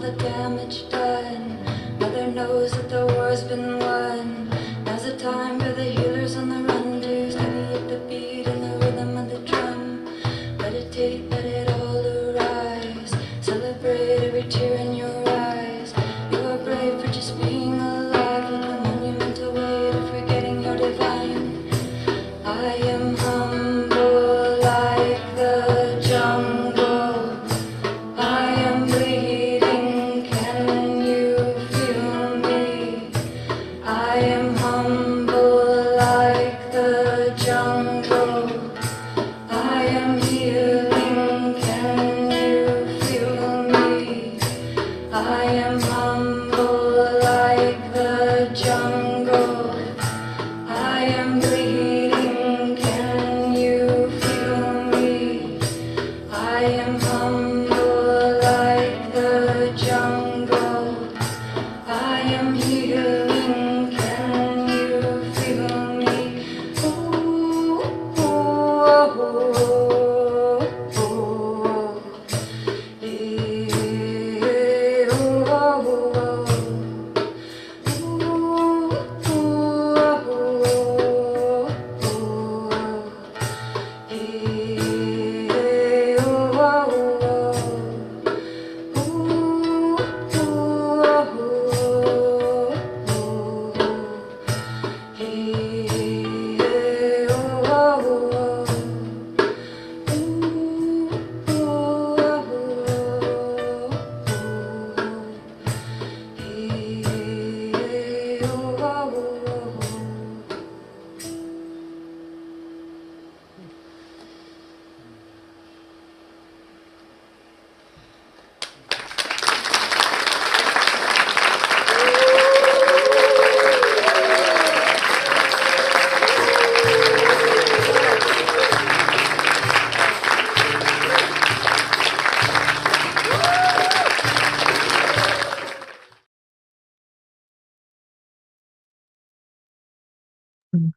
the damage done. Mother knows that the war's been won. Now's the time for the healers on the run to steady at the beat and the rhythm of the drum. Meditate, let it all arise. Celebrate every tear in your eyes. You are brave for just being alive. Like a monumental way to forgetting you're divine. I am humble like the jungle. I am bleeding, can you feel me? I am humble like the jungle. I am healing, can you feel me? I am humble like the jungle. I am bleeding, can you feel me? I am humble like the jungle. I am healing, can you feel me? Ooh, ooh, ooh, ooh. Eh, ooh,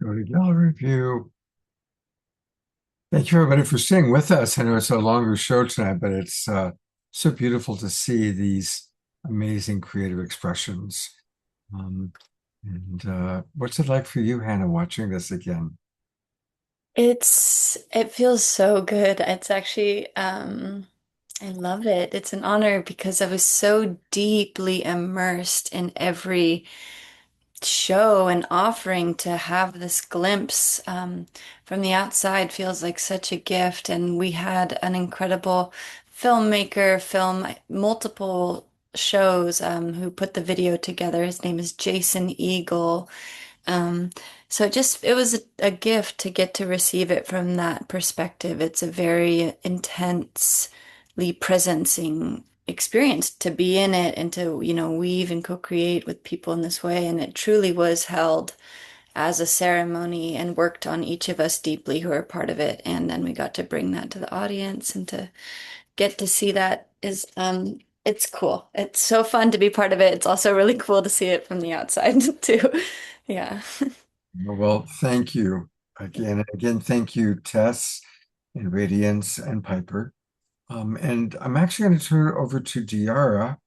Go to gallery review. Thank you, everybody, for staying with us. I know it's a longer show tonight, but it's so beautiful to see these amazing creative expressions. What's it like for you, Hannah, watching this again? It feels so good. It's actually, I love it. It's an honor because I was so deeply immersed in every show and offering. To have this glimpse from the outside feels like such a gift. And we had an incredible filmmaker film multiple shows who put the video together. His name is Jason Eagle. Um, so it was a gift to get to receive it from that perspective. It's a very intensely presencing experience to be in it and to, weave and co-create with people in this way. And it truly was held as a ceremony and worked on each of us deeply who are part of it. And then we got to bring that to the audience and to get to see that is, it's cool. It's so fun to be part of it. It's also really cool to see it from the outside too. Yeah. Well, thank you again. Again, thank you, Tess and Radiance and Piper. And I'm actually going to turn it over to DeArah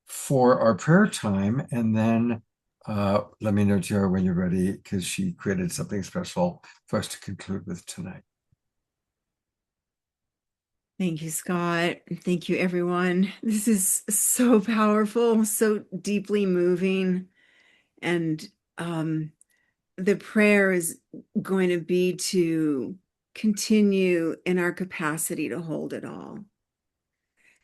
for our prayer time. And then let me know, DeArah, when you're ready, because she created something special for us to conclude with tonight. Thank you, Scott. Thank you, everyone. This is so powerful, so deeply moving. And the prayer is going to be to continue in our capacity to hold it all,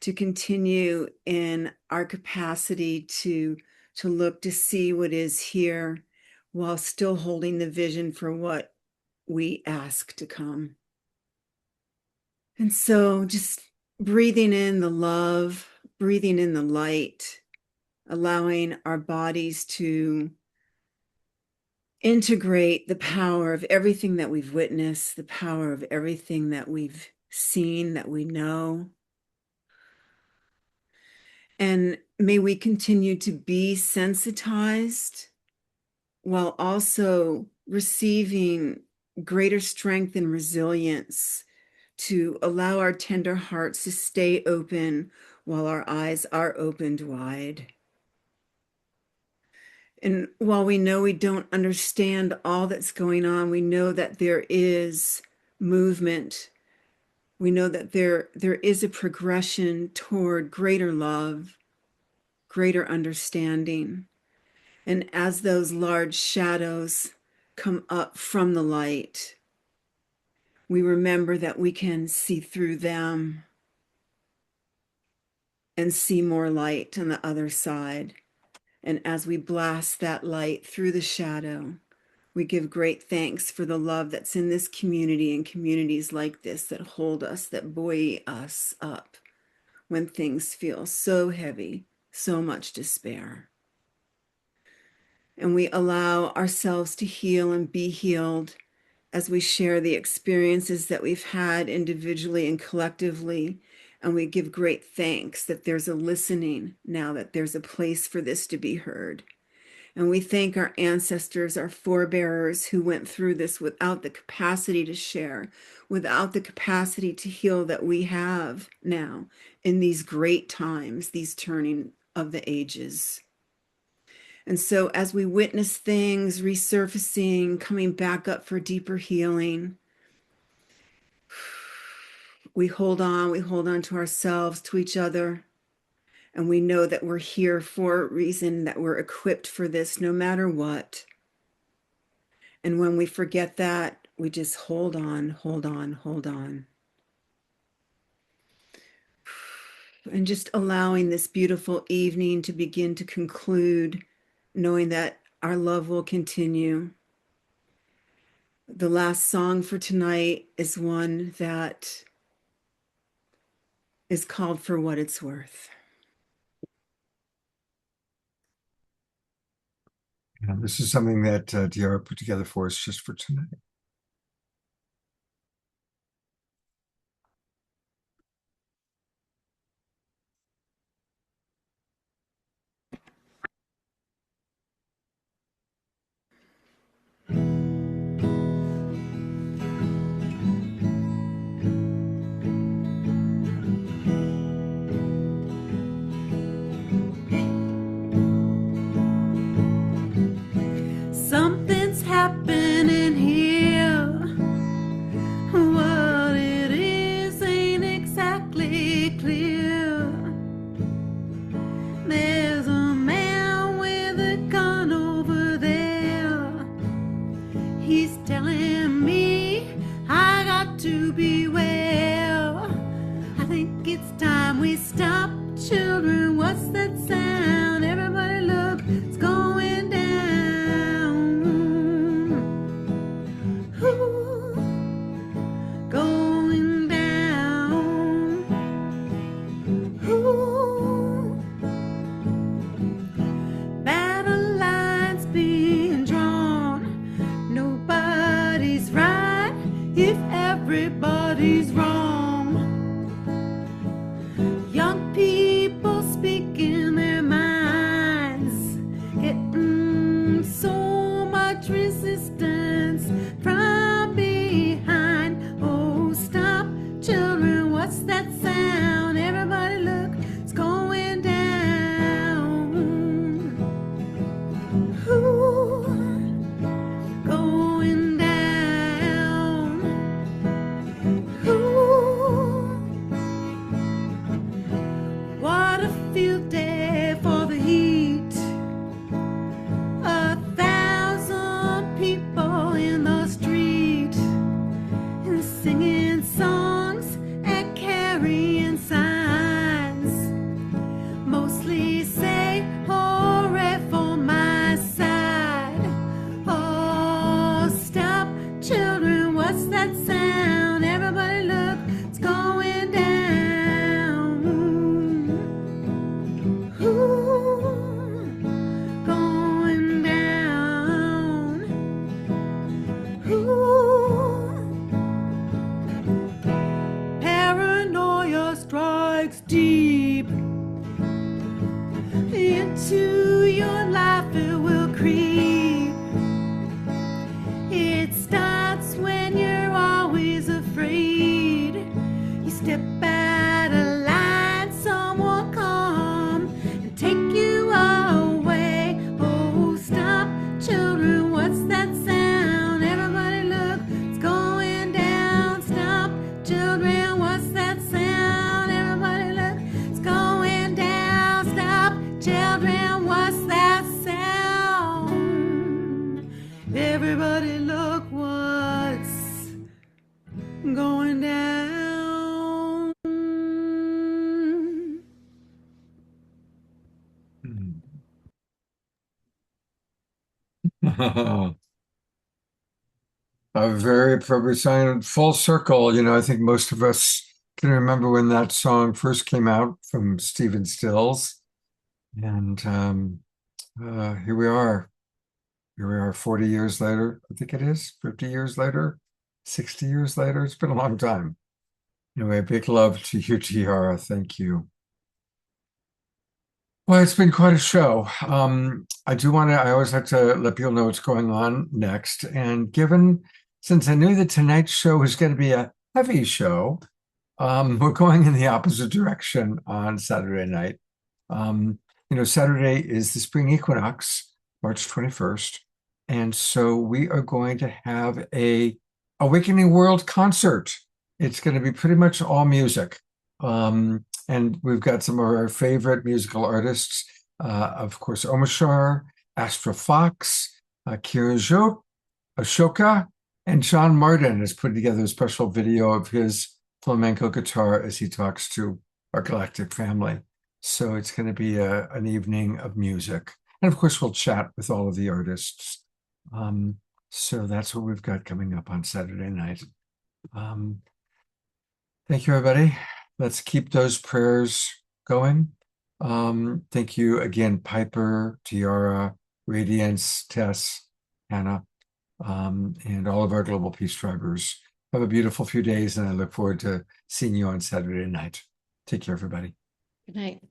to continue in our capacity to look to see what is here while still holding the vision for what we ask to come. And so just breathing in the love, breathing in the light, allowing our bodies to integrate the power of everything that we've witnessed, the power of everything that we've seen, that we know. And may we continue to be sensitized while also receiving greater strength and resilience to allow our tender hearts to stay open while our eyes are opened wide. And while we know we don't understand all that's going on, we know that there is movement. We know that there is a progression toward greater love, greater understanding. And as those large shadows come up from the light, we remember that we can see through them and see more light on the other side. And as we blast that light through the shadow, we give great thanks for the love that's in this community and communities like this that hold us, that buoy us up when things feel so heavy, so much despair. And we allow ourselves to heal and be healed as we share the experiences that we've had individually and collectively. And we give great thanks that there's a listening now, that there's a place for this to be heard. And we thank our ancestors, our forebearers who went through this without the capacity to share, without the capacity to heal that we have now in these great times, these turning of the ages. And so as we witness things resurfacing, coming back up for deeper healing, we hold on to ourselves, to each other. And we know that we're here for a reason, that we're equipped for this no matter what. And when we forget that, we just hold on, hold on, hold on. And just allowing this beautiful evening to begin to conclude, knowing that our love will continue. The last song for tonight is one that is called For What It's Worth. Yeah, this is something that DeArah put together for us just for tonight. Something's happening here. What it is ain't exactly clear. There's a man with a gun over there. He's telling me I got to beware. I think it's time we stop. Children, what's that sound? Everybody look, it's going down. Ooh, going down. Ooh, battle lines being drawn. Nobody's right if everybody's wrong. Young people speaking their minds, getting so much resistance from behind. Oh, stop, children, what's that sound? Everybody look, it's going down. Ooh, going down. Ooh, what a field day for the heat. 1,000 people in the street and singing songs and carrying signs. Mostly say, hooray for my side. Oh, stop, children, what's that sound? Everybody look, it's going down. Ooh, going down. Ooh, paranoia strikes deep into your life. It will creep. It starts when you're always afraid. You step out of line, someone going down. A very appropriate song. Full circle. You know, I think most of us can remember when that song first came out from Stephen Stills. And here we are. Here we are 40 years later. I think it is 50 years later, 60 years later. It's been a long time. Anyway, big love to you, DeArah. Thank you. Well, it's been quite a show. I always like to let people know what's going on next. And since I knew the Tonight Show was going to be a heavy show, we're going in the opposite direction on Saturday night. Saturday is the spring equinox, March 21st. And so we are going to have a Awakening World concert. It's going to be pretty much all music. And we've got some of our favorite musical artists, of course, Omashar, Astra Fox, Kira Jo, Ashoka, and John Martin has put together a special video of his flamenco guitar as he talks to our galactic family. So it's going to be an evening of music. And of course, we'll chat with all of the artists. So that's what we've got coming up on Saturday night. Thank you, everybody. Let's keep those prayers going. Thank you again, Piper, DeArah, Radiance, Tess, Hannah, and all of our Global Peace Drivers. Have a beautiful few days, and I look forward to seeing you on Saturday night. Take care, everybody. Good night.